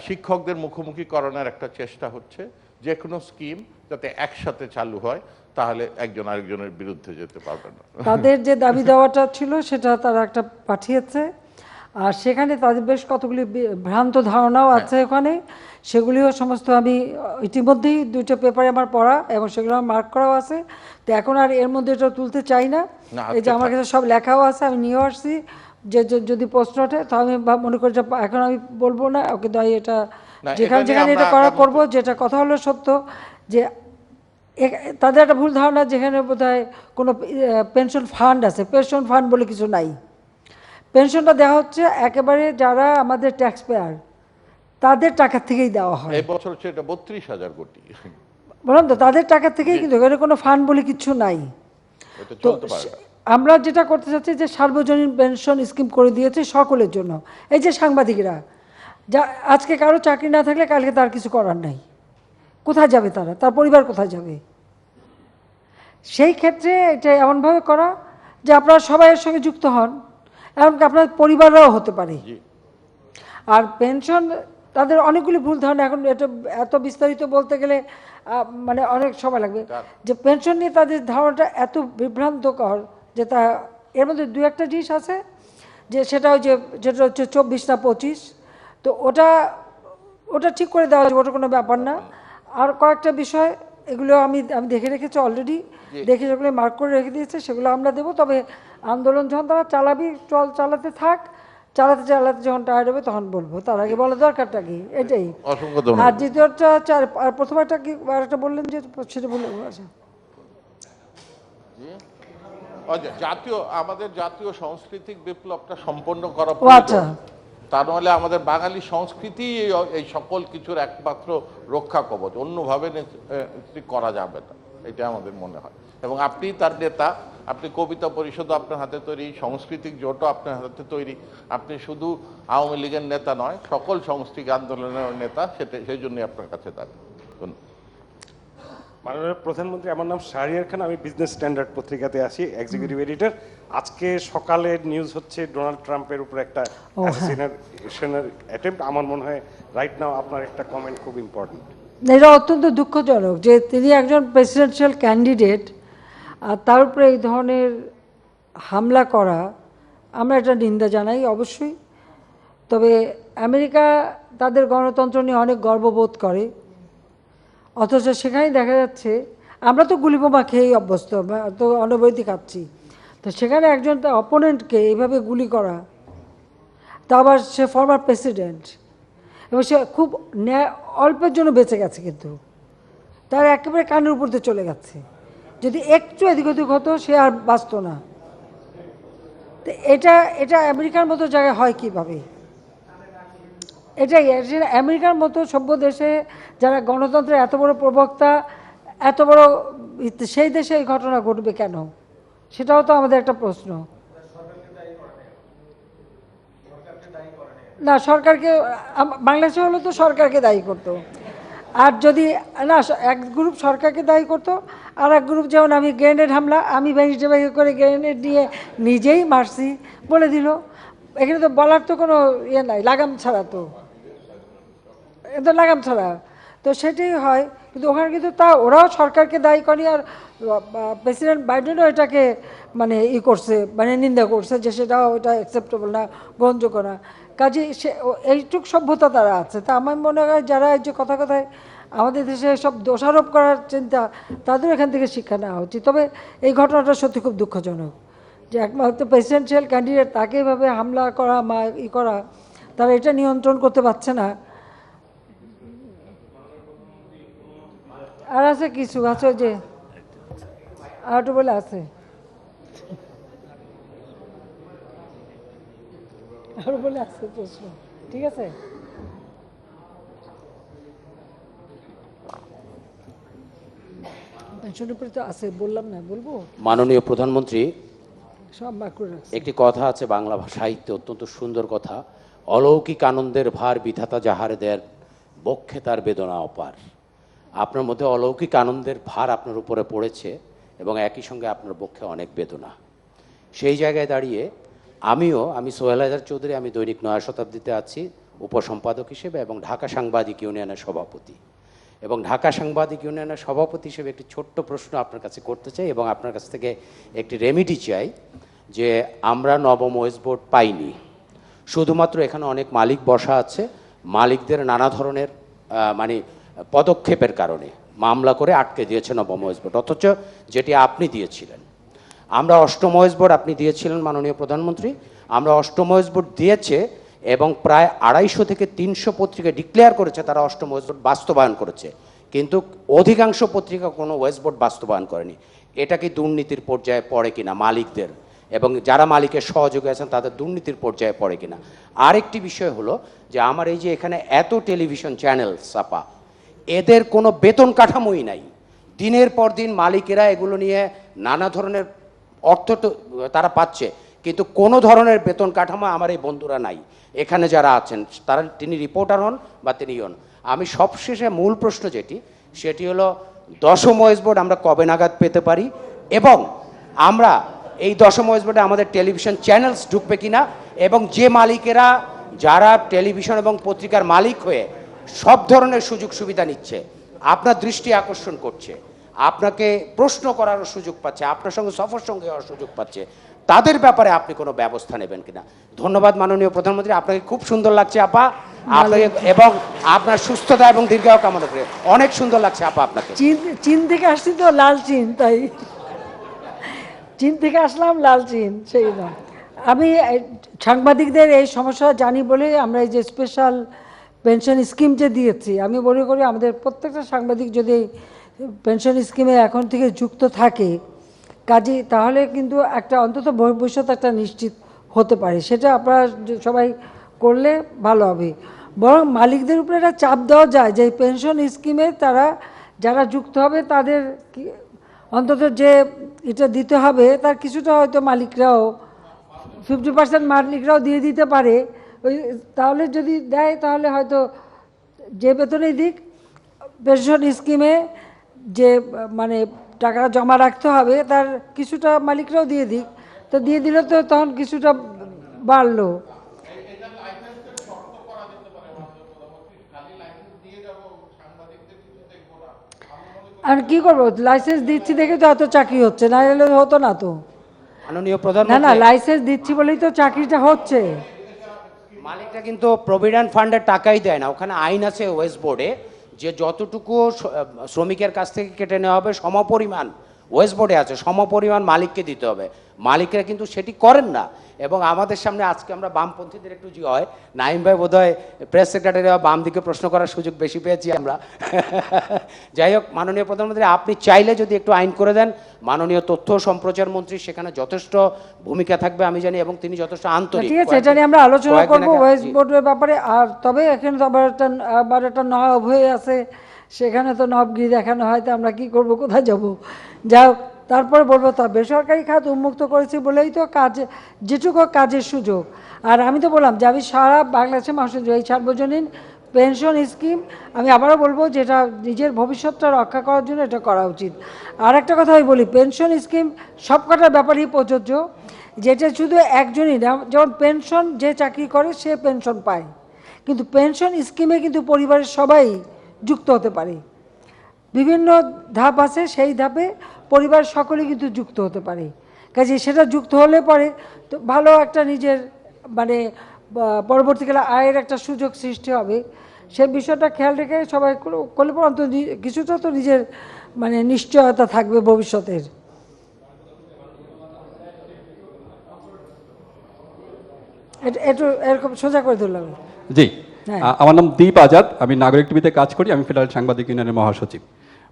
শিক্ষকদের মুখোমুখি করানোর একটা চেষ্টা হচ্ছে, যে কোনো স্কিম যাতে একসাথে চালু হয়, তাহলে একজন আরেকজনের বিরুদ্ধে যেতে পারবে না। তাদের যে দাবি দেওয়াটা ছিল সেটা তারা একটা পাঠিয়েছে, আর সেখানে তাদের বেশ কতগুলি ভ্রান্ত ধারণাও আছে ওখানে, সেগুলিও সমস্ত আমি ইতিমধ্যেই 2টা পেপারে আমার পড়া এবং সেগুলো আমার মার্ক করাও আছে। তো এখন আর এর মধ্যে এটা তুলতে চাই না, এই যে আমার কাছে সব লেখাও আছে, আমি নিয়েও আসছি, যে যদি প্রশ্ন ওঠে তো আমি মনে করি যে এখন আমি বলবো না, কিন্তু আমি এটা যেখানে যেখানে এটা করা করবো। যেটা কথা হলো সত্য যে তাদের একটা ভুল ধারণা, যেখানে বোধহয় কোনো পেনশন ফান্ড আছে, পেনশন ফান্ড বলে কিছু নাই। পেনশনটা দেওয়া হচ্ছে একেবারে যারা আমাদের ট্যাক্স পেয়ার তাদের টাকা থেকেই দেওয়া হয়। এই বছর হচ্ছে এটা 32,000 কোটি, বললাম তো তাদের টাকা থেকেই, কিন্তু এখানে কোনো ফান্ড বলে কিছু নাই। তো আমরা যেটা করতে চাচ্ছি যে সার্বজনীন পেনশন স্কিম করে দিয়েছে সকলের জন্য। এই যে সাংবাদিকরা, যা আজকে কারো চাকরি না থাকলে কালকে তার কিছু করার নাই, কোথায় যাবে তারা, তার পরিবার কোথায় যাবে? সেই ক্ষেত্রে এটা এমনভাবে করা যে আপনারা সবাই এর সঙ্গে যুক্ত হন, এমনকি আপনার পরিবাররাও হতে পারে। আর পেনশন তাদের অনেকগুলি ভুল ধারণা, এখন এটা এত বিস্তারিত বলতে গেলে মানে অনেক সময় লাগবে। যে পেনশন নিয়ে তাদের ধারণাটা এত বিভ্রান্তকর যে তা এর মধ্যে 2-1টা জিনিস আছে, যে সেটা যেটা হচ্ছে 24 না 25, তো ওটা ঠিক করে দেওয়া যাবে, ওটা কোনো ব্যাপার না। আর কয়েকটা বিষয় এগুলো আমি দেখে রেখেছি অলরেডি, দেখে যেগুলো মার্ক করে রেখে দিয়েছে সেগুলো আমরা দেবো। তবে আন্দোলন যখন তারা চালাতে থাক, চালাতে যখন টায়ার্ড হবে তখন বলবো, তার আগে বলা দরকারটা কি, এটাই। আর দ্বিতীয়টা আর প্রথমটা কি আরেকটা বললেন যে সেটা বললেন। আমাদের জাতীয় সাংস্কৃতিক বিপ্লবটা সম্পন্ন করা, তা নাহলে আমাদের বাঙালি সংস্কৃতি এই সকল কিছুর একমাত্র রক্ষা কবচ, অন্যভাবে করা যাবে না, এটা আমাদের মনে হয়। এবং আপনি তার নেতা, আপনি কবিতা পরিষদও আপনার হাতে তৈরি, সাংস্কৃতিক জোটও আপনার হাতে তৈরি, আপনি শুধু আওয়ামী লীগের নেতা নয়, সকল সাংস্কৃতিক আন্দোলনের নেতা, সেই জন্যই আপনার কাছে দাবি। মাননীয় প্রধানমন্ত্রী, আমার নাম শাহরিয়ার খান, আমি বিজনেস স্ট্যান্ডার্ড পত্রিকাতে আছি, এক্সিকিউটিভ এডিটর। আজকে সকালের নিউজ হচ্ছে ডোনাল্ড ট্রাম্পের উপর একটা অ্যাসাসিনেশনের অ্যাটেম্প্ট। আমার মনে হয় রাইট নাও আপনার একটা কমেন্ট খুব ইম্পর্টেন্ট। এটা অত্যন্ত দুঃখজনক যে তিনি একজন প্রেসিডেন্সিয়াল ক্যান্ডিডেট, আর তার উপরে এই ধরনের হামলা করা, আমরা এটা নিন্দা জানাই অবশ্যই। তবে আমেরিকা তাদের গণতন্ত্র নিয়ে অনেক গর্ববোধ করে, অথচ সেখানেই দেখা যাচ্ছে আমরা তো গুলিবোমা খেয়েই অভ্যস্ত, তো অনবরতি খাচ্ছি, তো সেখানে একজন তার অপোনেন্টকে এইভাবে গুলি করা, তা আবার সে ফর্মার প্রেসিডেন্ট, এবং সে খুব অল্পের জন্য বেঁচে গেছে, কিন্তু তার একেবারে কানের উপর দিয়ে চলে গেছে। যদি একটু এদিক ওদিক হতো সে আর বাঁচত না। তো এটা আমেরিকার মতো জায়গায় হয় কীভাবে? এটাই আমেরিকার মতো সভ্য দেশে যারা গণতন্ত্রের এত বড় প্রবক্তা, এত বড়, সেই দেশে এই ঘটনা ঘটবে কেন? সেটাও তো আমাদের একটা প্রশ্ন। না, সরকারকে, বাংলাদেশে হলে তো সরকারকে দায়ী করতো, আর যদি না এক গ্রুপ সরকারকে দায়ী করতো, আর এক গ্রুপ যেমন আমি গ্রেনেড হামলা, আমি ভেঙে করে গ্রেনেড নিয়ে নিজেই মারছি বলে দিল, এখানে তো বলার তো কোনো ইয়ে নাই, লাগাম ছাড়া, তো এটা লাগাম ছাড়া, তো সেটাই হয়। কিন্তু ওখানে কিন্তু ওরাও সরকারকে দায়ী করে, আর প্রেসিডেন্ট বাইডেনও এটাকে মানে করছে, মানে নিন্দা করছে যে সেটাও ওটা অ্যাকসেপ্টেবল না, গ্রহণযোগ্য না। কাজে এইটুক সভ্যতা তারা আছে। তা আমার মনে হয় যারা এই যে কথায় আমাদের দেশে সব দোষারোপ করার চিন্তা, তাদের এখান থেকে শিক্ষা নেওয়া উচিত। তবে এই ঘটনাটা সত্যি খুব দুঃখজনক যে একমাত্র প্রেসিডেন্সিয়াল ক্যান্ডিডেট তাকে এভাবে হামলা করা বা করা, তারা এটা নিয়ন্ত্রণ করতে পারছে না। আর আছে কিছু আছে যে আর বলে আছে আর বলে আছে প্রশ্ন, ঠিক আছে। পেনশনের উপরে তো আছে, বললাম না, বলবো। মাননীয় প্রধানমন্ত্রী, সব মাকড় রাখছে। একটি কথা আছে বাংলা সাহিত্যে, অত্যন্ত সুন্দর কথা, অলৌকিক আনন্দের ভার বিধাতা যাহারে দেন, বক্ষে তার বেদনা অপার। আপনার মধ্যে অলৌকিক আনন্দের ভার আপনার উপরে পড়েছে এবং একই সঙ্গে আপনার বক্ষে অনেক বেদনা। সেই জায়গায় দাঁড়িয়ে আমি সোহেল হায়দার চৌধুরী, আমি দৈনিক নয়া শতাব্দীতে আছি উপসম্পাদক হিসেবে এবং ঢাকা সাংবাদিক ইউনিয়নের সভাপতি। এবং ঢাকা সাংবাদিক ইউনিয়নের সভাপতি হিসেবে একটি ছোট্ট প্রশ্ন আপনার কাছে করতে চাই এবং আপনার কাছ থেকে একটি রেমিডি চাই যে আমরা নবম ওয়েজ বোর্ড পাইনি, শুধুমাত্র এখানে অনেক মালিক বসা আছে, মালিকদের নানা ধরনের মানে পদক্ষেপের কারণে মামলা করে আটকে দিয়েছে নবম ওয়েজ বোর্ড, অথচ যেটি আপনি দিয়েছিলেন। আমরা অষ্টম ওয়েজ বোর্ড আপনি দিয়েছিলেন মাননীয় প্রধানমন্ত্রী, আমরা অষ্টম ওয়েজ বোর্ড দিয়েছে এবং প্রায় 250 থেকে 300 পত্রিকা ডিক্লেয়ার করেছে তারা অষ্টম ওয়েজ বোর্ড বাস্তবায়ন করেছে, কিন্তু অধিকাংশ পত্রিকা কোনো ওয়েজ বোর্ড বাস্তবায়ন করেনি। এটা কি দুর্নীতির পর্যায়ে পড়ে কিনা মালিকদের এবং যারা মালিকের সহযোগী আছেন তাদের দুর্নীতির পর্যায়ে পড়ে কিনা? আরেকটি বিষয় হলো যে আমার এই যে এখানে এত টেলিভিশন চ্যানেল ছাপা, এদের কোনো বেতন কাঠামোই নাই। দিনের পর দিন মালিকেরা এগুলো নিয়ে নানা ধরনের অর্থ তারা পাচ্ছে, কিন্তু কোনো ধরনের বেতন কাঠামো আমার এই বন্ধুরা নাই এখানে যারা আছেন, তারা তিনি রিপোর্টার হন বা তিনি হন। আমি সবশেষে মূল প্রশ্ন সেটি হলো দশম ওয়েজ বোর্ড আমরা কবে নাগাদ পেতে পারি এবং আমরা এই দশম ওয়েজ বোর্ডে আমাদের টেলিভিশন চ্যানেলস ঢুকবে কিনা, এবং যে মালিকেরা যারা টেলিভিশন এবং পত্রিকার মালিক হয়ে সব ধরনের সুযোগ সুবিধা নিচ্ছে, আপনার দৃষ্টি আকর্ষণ করছে, আপনাকে প্রশ্ন করারও সুযোগ পাচ্ছে, আপনার সঙ্গে সফর সঙ্গে হওয়ার সুযোগ পাচ্ছে, তাদের ব্যাপারে আপনি কোনো ব্যবস্থা নেবেন কিনা? ধন্যবাদ মাননীয় প্রধানমন্ত্রী, আপনাকে খুব সুন্দর লাগছে আপা, আপনাকে এবং আপনার সুস্থতা এবং দীর্ঘায়ু কামনা করে। অনেক সুন্দর লাগছে আপা আপনাকে। চীন থেকে আসছি তো, লাল চীন, তাই চীন থেকে আসলাম, লাল চীন সেই না। আমি সাংবাদিকদের এই সমস্যা জানি বলে আমরা এই যে স্পেশাল পেনশন স্কিম যে দিয়েছি, আমি মনে করি আমাদের প্রত্যেকটা সাংবাদিক যদি পেনশন স্কিমে এখন থেকে যুক্ত থাকে কাজে, তাহলে কিন্তু একটা অন্তত ভবিষ্যৎ একটা নিশ্চিত হতে পারে। সেটা আপনারা সবাই করলে ভালো হবে। বরং মালিকদের উপরে একটা চাপ দেওয়া যায় যে পেনশন স্কিমে তারা যারা যুক্ত হবে তাদের অন্তত যে এটা দিতে হবে তার কিছুটা হয়তো মালিকরাও 50% মালিকরাও দিয়ে দিতে পারে। ওই তাহলে যদি দেয় তাহলে হয়তো যে বেতনেই দিক পেনশন স্কিমে যে মানে টাকা জমা রাখতে হবে তার কিছুটা মালিকরাও দিয়ে দিক, তো দিয়ে দিলে তো তখন কিছুটা বাড়লো। আর কি করবো, লাইসেন্স দিচ্ছি দেখে তো এত চাকরি হচ্ছে, না হলে হতো না তো। মাননীয় না প্রধানমন্ত্রী, না, লাইসেন্স দিচ্ছি বলেই তো চাকরিটা হচ্ছে। মালিকটা কিন্তু প্রভিডেন্ট ফান্ডের টাকাই দেয় না, ওখানে আইন আছে ওয়েজ বোর্ডে যে যতটুকু শ্রমিকের কাছ থেকে কেটে নেওয়া হবে সমপরিমাণ ওয়েজ বোর্ডে আছে, সমপরিমাণ মালিককে দিতে হবে। মালিকরা কিন্তু সেটি করেন না এবং আমাদের সামনে আজকে আমরা বামপন্থীদের একটু যে হয়, নাইম ভাই বোধহয় প্রেস সেক্রেটারি বাম দিকে প্রশ্ন করার সুযোগ বেশি পেয়েছি আমরা। যাই হোক মাননীয় প্রধানমন্ত্রী, আপনি চাইলে যদি একটু আইন করে দেন, মাননীয় তথ্য ও সম্প্রচার মন্ত্রী সেখানে যথেষ্ট ভূমিকা থাকবে আমি জানি এবং তিনি যথেষ্ট আন্তরিক। ঠিক আছে, এটা নিয়ে আমরা আলোচনা করবো ওয়েজ বোর্ডের ব্যাপারে। আর তবে এখানে তো আবার একটা নবাব হয়ে আছে, সেখানে তো নবগিরি দেখানো হয়, তো আমরা কি করব, কোথায় যাব? যাই হোক, তারপরে বলবো তা বেসরকারি খাত উন্মুক্ত করেছি বলেই তো যেটুকু কাজের সুযোগ। আর আমি তো বললাম যে আমি সারা বাংলাদেশের মানুষের এই সার্বজনীন পেনশন স্কিম, আমি আবারও বলবো যেটা নিজের ভবিষ্যৎটা রক্ষা করার জন্য এটা করা উচিত। আর একটা কথা আমি বলি, পেনশন স্কিম সব কটার ব্যাপারেই প্রযোজ্য, যেটা শুধু একজনই না। যেমন পেনশন যে চাকরি করে সে পেনশন পায়, কিন্তু পেনশন স্কিমে কিন্তু পরিবারের সবাই যুক্ত হতে পারে। বিভিন্ন ধাপ আছে, সেই ধাপে পরিবার সকলেই কিন্তু যুক্ত হতে পারে। কাজে সেটা যুক্ত হলে পরে তো ভালো একটা নিজের মানে পরবর্তীকালে আয়ের একটা সুযোগ সৃষ্টি হবে। সেই বিষয়টা খেয়াল রেখে সবাই করলে পর অন্তত কিছুটা তো নিজের মানে নিশ্চয়তা থাকবে ভবিষ্যতের। একটু এরকম সোজা করে ধরলাম। জি, হ্যাঁ। আমার নাম দীপ আজাদ, আমি নাগরিক টিভিতে কাজ করি, আমি ফেডারেল সাংবাদিক ইউনিয়নের মহাসচিব।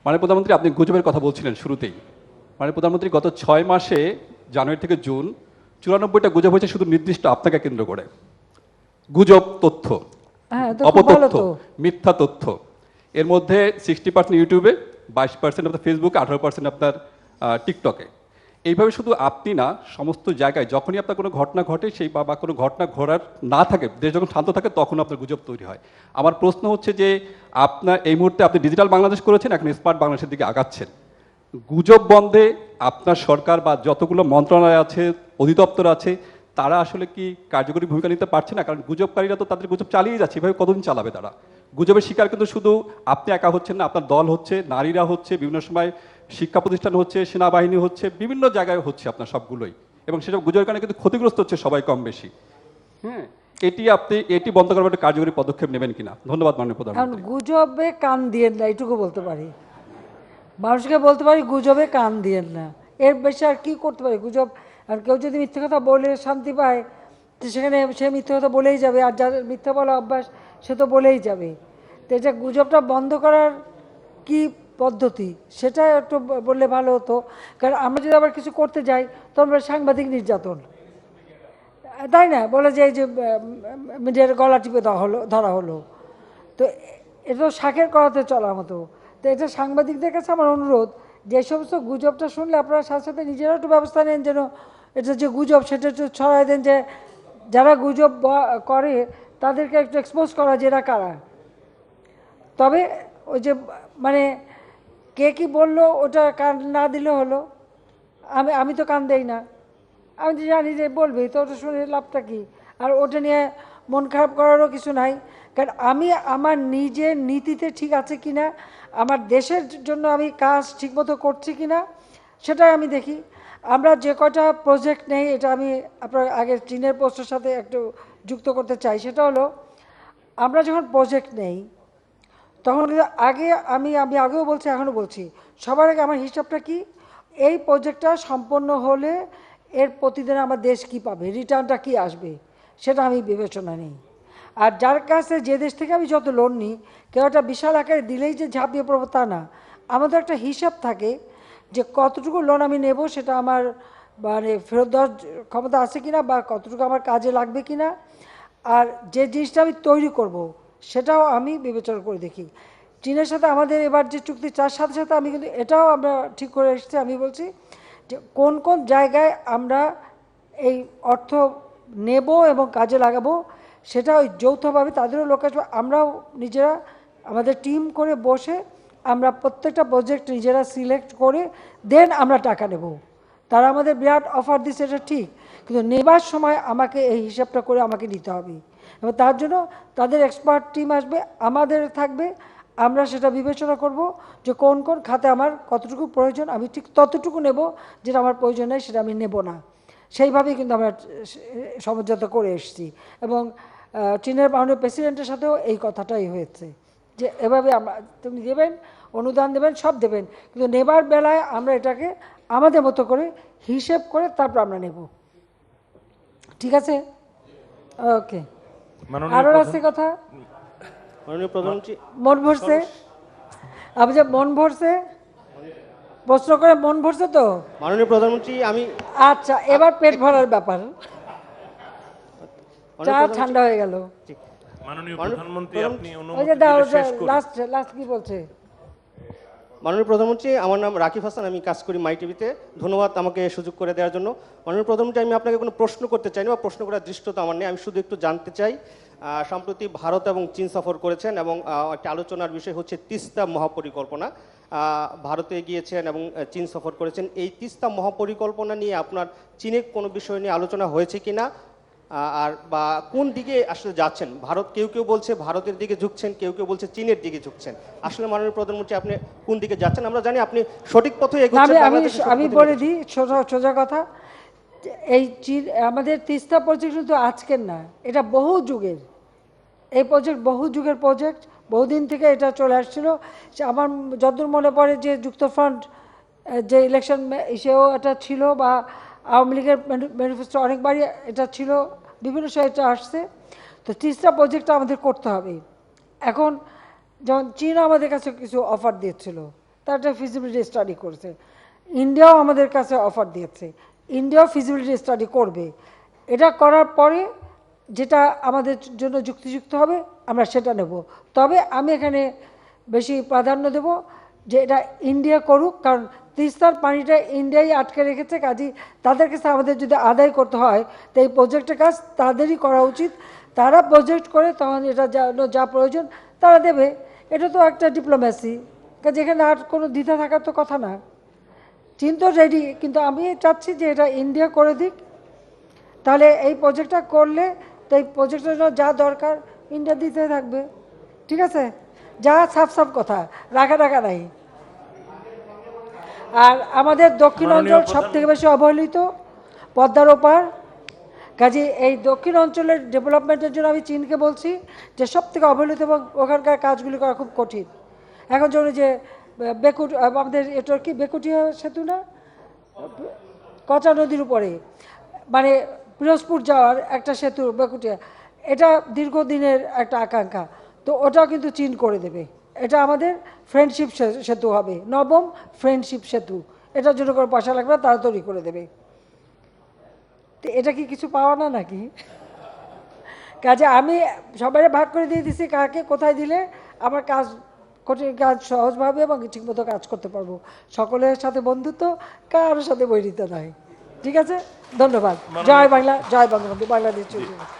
মাননীয় প্রধানমন্ত্রী, আপনি গুজবের কথা বলছিলেন শুরুতেই। মাননীয় প্রধানমন্ত্রী, গত 6 মাসে জানুয়ারি থেকে জুন 94টা গুজব হয়েছে শুধু নির্দিষ্ট আপনাকে কেন্দ্র করে। গুজব, তথ্য, হ্যাঁ, তো খুব ভালো অপতথ্য, তো। মিথ্যা তথ্য। এর মধ্যে 60% ইউটিউবে, 22% আপনার ফেসবুকে, 18% আপনার টিকটকে। এইভাবে শুধু আপনি না, সমস্ত জায়গায় যখনই আপনার কোনো ঘটনা ঘটে সেই বা কোনো ঘটনা ঘটার না থাকে, দেশ যখন শান্ত থাকে তখন আপনার গুজব তৈরি হয়। আমার প্রশ্ন হচ্ছে যে আপনার এই মুহূর্তে আপনি ডিজিটাল বাংলাদেশ করেছেন, এখন স্মার্ট বাংলাদেশের দিকে আগাচ্ছেন। গুজব বন্ধে আপনার সরকার বা যতগুলো মন্ত্রণালয় আছে, অধিদপ্তর আছে, তারা আসলে কি কার্যকরী ভূমিকা নিতে পারছে না? কারণ গুজবকারীরা তো তাদের গুজব চালিয়ে যাচ্ছে, এভাবে কতদিন চালাবে তারা? গুজবের শিকার কিন্তু শুধু আপনি একা হচ্ছেন না, আপনার দল হচ্ছে, নারীরা হচ্ছে, বিভিন্ন সময় শিক্ষা প্রতিষ্ঠান হচ্ছে, সেনাবাহিনী হচ্ছে, বিভিন্ন জায়গায় হচ্ছে আপনার সবগুলোই, এবং সেসব গুজবের কারণে কিন্তু ক্ষতিগ্রস্ত হচ্ছে সবাই কম বেশি। হ্যাঁ, এটি বন্ধ করার একটা কার্যকরী পদক্ষেপ নেবেন কিনা? ধন্যবাদ মাননীয় কারণ প্রধানমন্ত্রী। গুজবে কান দিয়েন না, এটুকু বলতে পারি। মানুষকে বলতে পারি গুজবে কান দিয়েন না, এর বেশি আর কি করতে পারি? গুজব, আর কেউ যদি মিথ্যে কথা বলে শান্তি পায় তো সেখানে সে মিথ্যে কথা বলেই যাবে, আর যার মিথ্যে বলা অভ্যাস সে তো বলেই যাবে। তো এটা গুজবটা বন্ধ করার কি পদ্ধতি সেটা একটু বললে ভালো হতো। কারণ আমরা যদি আবার কিছু করতে যাই তখন সাংবাদিক নির্যাতন, তাই না? বলে যে এই যে মিডিয়ার গলা টিপে ধরা হলো, তো এটা তো শাকের করাতে চলার মতো। তো এটা সাংবাদিকদের কাছে আমার অনুরোধ, যে সমস্ত গুজবটা শুনলে আপনারা সাথে সাথে নিজেরাও একটু ব্যবস্থা নেন, যেন এটা যে গুজব সেটা একটু ছড়াই দেন, যে যারা গুজব করে তাদেরকে একটু এক্সপোজ করা যে এরা কারা। তবে ওই যে মানে কে কি বললো ওটা কান না দিলে হলো, আমি তো কান দেই না, আমি তো জানি যে বলবি, তো ওটা শুনে লাভটা কী? আর ওটা নিয়ে মন খারাপ করারও কিছু নাই। কারণ আমি আমার নিজের নীতিতে ঠিক আছে কি না, আমার দেশের জন্য আমি কাজ ঠিকমতো করছি কি না সেটাই আমি দেখি। আমরা যে কটা প্রজেক্ট নেই, এটা আমি আপনার আগে চীনের পোস্টের সাথে একটু যুক্ত করতে চাই। সেটা হলো, আমরা যখন প্রজেক্ট নেই তখন কিন্তু আগে আমি আগেও বলছি, এখনও বলছি, সবার আগে আমার হিসাবটা কি, এই প্রজেক্টটা সম্পন্ন হলে এর প্রতিদিন আমার দেশ কি পাবে, রিটার্নটা কি আসবে, সেটা আমি বিবেচনা নিই। আর যার কাছে যে দেশ থেকে আমি যত লোন নিই, কেউ একটা বিশাল আকারে দিলেই যে ঝাঁপিয়ে পড়বো তা না। আমাদের একটা হিসাব থাকে যে কতটুকু লোন আমি নেব, সেটা আমার মানে ফেরত দেওয়ার ক্ষমতা আছে কিনা, বা কতটুকু আমার কাজে লাগবে কিনা, আর যে জিনিসটা আমি তৈরি করব সেটাও আমি বিবেচনা করে দেখি। চীনের সাথে আমাদের এবার যে চুক্তি, তার সাথে সাথে আমি কিন্তু এটাও আমরা ঠিক করে এসেছি, আমি বলছি যে কোন কোন জায়গায় আমরা এই অর্থ নেব এবং কাজে লাগাবো, সেটা ওই যৌথভাবে তাদেরও লোক আসবে, আমরাও নিজেরা আমাদের টিম করে বসে আমরা প্রত্যেকটা প্রজেক্ট নিজেরা সিলেক্ট করে দেন আমরা টাকা নেব। তারা আমাদের বিরাট অফার দিচ্ছে, এটা ঠিক, কিন্তু নেবার সময় আমাকে এই হিসাবটা করে আমাকে নিতে হবে, এবং তার জন্য তাদের এক্সপার্ট টিম আসবে, আমাদের থাকবে, আমরা সেটা বিবেচনা করব যে কোন কোন খাতে আমার কতটুকু প্রয়োজন, আমি ঠিক ততটুকু নেব, যেটা আমার প্রয়োজন নেই সেটা আমি নেব না। সেইভাবেই কিন্তু আমরা সমঝোতা করে এসেছি, এবং চীনের মাননীয় প্রেসিডেন্টের সাথেও এই কথাটাই হয়েছে যে এভাবে আমরা, তুমি দেবেন, অনুদান দেবেন, সব দেবেন, কিন্তু নেবার বেলায় আমরা এটাকে আমাদের মতো করে হিসেব করে তারপর আমরা নেব। ঠিক আছে, ওকে। আরও আছে কথা? মাননীয় প্রধানমন্ত্রী, মন ভরছে? আপনি যে মন ভরছে, প্রশ্ন করে মন ভরছে তো? মাননীয় প্রধানমন্ত্রী, আমি আচ্ছা, এবার পেট ভরার ব্যাপার, চা ঠান্ডা হয়ে গেল। মাননীয় প্রধানমন্ত্রী, আপনি ওই যে দাও, লাস্ট কি বলছে? মাননীয় প্রধানমন্ত্রী, আমার নাম রাকিব হাসান, আমি কাজ করি মাই টিভিতে। ধন্যবাদ আমাকে সুযোগ করে দেওয়ার জন্য। মাননীয় প্রধানমন্ত্রী, আমি আপনাকে কোনো প্রশ্ন করতে চাই না, বা প্রশ্ন করার দৃষ্টতা আমার নেই, আমি শুধু একটু জানতে চাই, সম্প্রতি ভারত এবং চীন সফর করেছেন, এবং একটা আলোচনার বিষয় হচ্ছে তিস্তা মহাপরিকল্পনা। ভারতে গিয়েছেন এবং চীন সফর করেছেন, এই তিস্তা মহাপরিকল্পনা নিয়ে আপনার চীনের কোনো বিষয় নিয়ে আলোচনা হয়েছে কিনা, আর বা কোন দিকে আসলে যাচ্ছেন? ভারত, কেউ কেউ বলছে ভারতের দিকে ঝুঁকছেন, কেউ কেউ বলছে চীনের দিকে ঝুঁকছেন, আসলে মাননীয় প্রধানমন্ত্রী আপনি কোন দিকে যাচ্ছেন? আমরা জানি আপনি সঠিক পথে এগোচ্ছেন। আমি বলে দিই সোজা কথা, এই আমাদের তিস্তা প্রজেক্ট তো আজকের না, এটা বহু যুগের, এই প্রজেক্ট বহু যুগের প্রজেক্ট, বহুদিন থেকে এটা চলে আসছিল। আমার যতদূর মনে পড়ে যে যুক্তফ্রন্ট যে ইলেকশন সেও এটা ছিল, বা আওয়ামী লীগের ম্যানিফেস্টো অনেকবারই এটা ছিল, বিভিন্ন সময় এটা আসছে। তো তিস্তা প্রজেক্টটা আমাদের করতে হবে। এখন যেমন চীন আমাদের কাছে কিছু অফার দিয়েছিল, তার একটা ফিজিবিলিটি স্টাডি করছে। ইন্ডিয়াও আমাদের কাছে অফার দিয়েছে, ইন্ডিয়াও ফিজিবিলিটি স্টাডি করবে। এটা করার পরে যেটা আমাদের জন্য যুক্তিযুক্ত হবে আমরা সেটা নেব। তবে আমি এখানে বেশি প্রাধান্য দেব যে এটা ইন্ডিয়া করুক, কারণ তিস্তার পানিটা ইন্ডিয়াই আটকে রেখেছে। কাজেই তাদের কাছে আমাদের যদি আদায় করতে হয় তো এই প্রজেক্টের কাজ তাদেরই করা উচিত। তারা প্রজেক্ট করে তখন এটা যা প্রয়োজন তারা দেবে। এটা তো একটা ডিপ্লোম্যাসি, কাজে এখানে আর কোনো দ্বিধা থাকার তো কথা না। চীন তো রেডি, কিন্তু আমি চাচ্ছি যে এটা ইন্ডিয়া করে দিক। তাহলে এই প্রজেক্টটা করলে তো এই প্রজেক্টের জন্য যা দরকার ইন্ডিয়া দিতে থাকবে। ঠিক আছে, যা সাফ সাফ কথা, রাখা নাই। আর আমাদের দক্ষিণ অঞ্চল সব থেকে বেশি অবহেলিত, পদ্মার ওপার। কাজে এই দক্ষিণ অঞ্চলের ডেভেলপমেন্টের জন্য আমি চীনকে বলছি যে সব থেকে অবহেলিত এবং ওখানকার কাজগুলি করা খুব কঠিন। এখন জন্য যে আমাদের এটা কি বেকুটিয়া সেতু না, কচা নদীর উপরে মানে পিরোজপুর যাওয়ার একটা সেতু বেকুটিয়া, এটা দীর্ঘদিনের একটা আকাঙ্ক্ষা। তো ওটাও কিন্তু চীন করে দেবে। এটা আমাদের ফ্রেন্ডশিপ সেতু হবে, নবম ফ্রেন্ডশিপ সেতু। এটার জন্য কোনো পয়সা লাগবে না, তারা তৈরি করে দেবে। তো এটা কি কিছু পাওয়া না নাকি? কাজে আমি সবাই ভাগ করে দিয়ে দিছি কাকে কোথায় দিলে আমার কাজ, কঠিন কাজ সহজভাবে এবং ঠিকমতো কাজ করতে পারবো। সকলের সাথে বন্ধুত্ব, কারোর সাথে বৈরিতা নয়। ঠিক আছে, ধন্যবাদ। জয় বাংলা, জয় বঙ্গবন্ধু, বাংলাদেশ।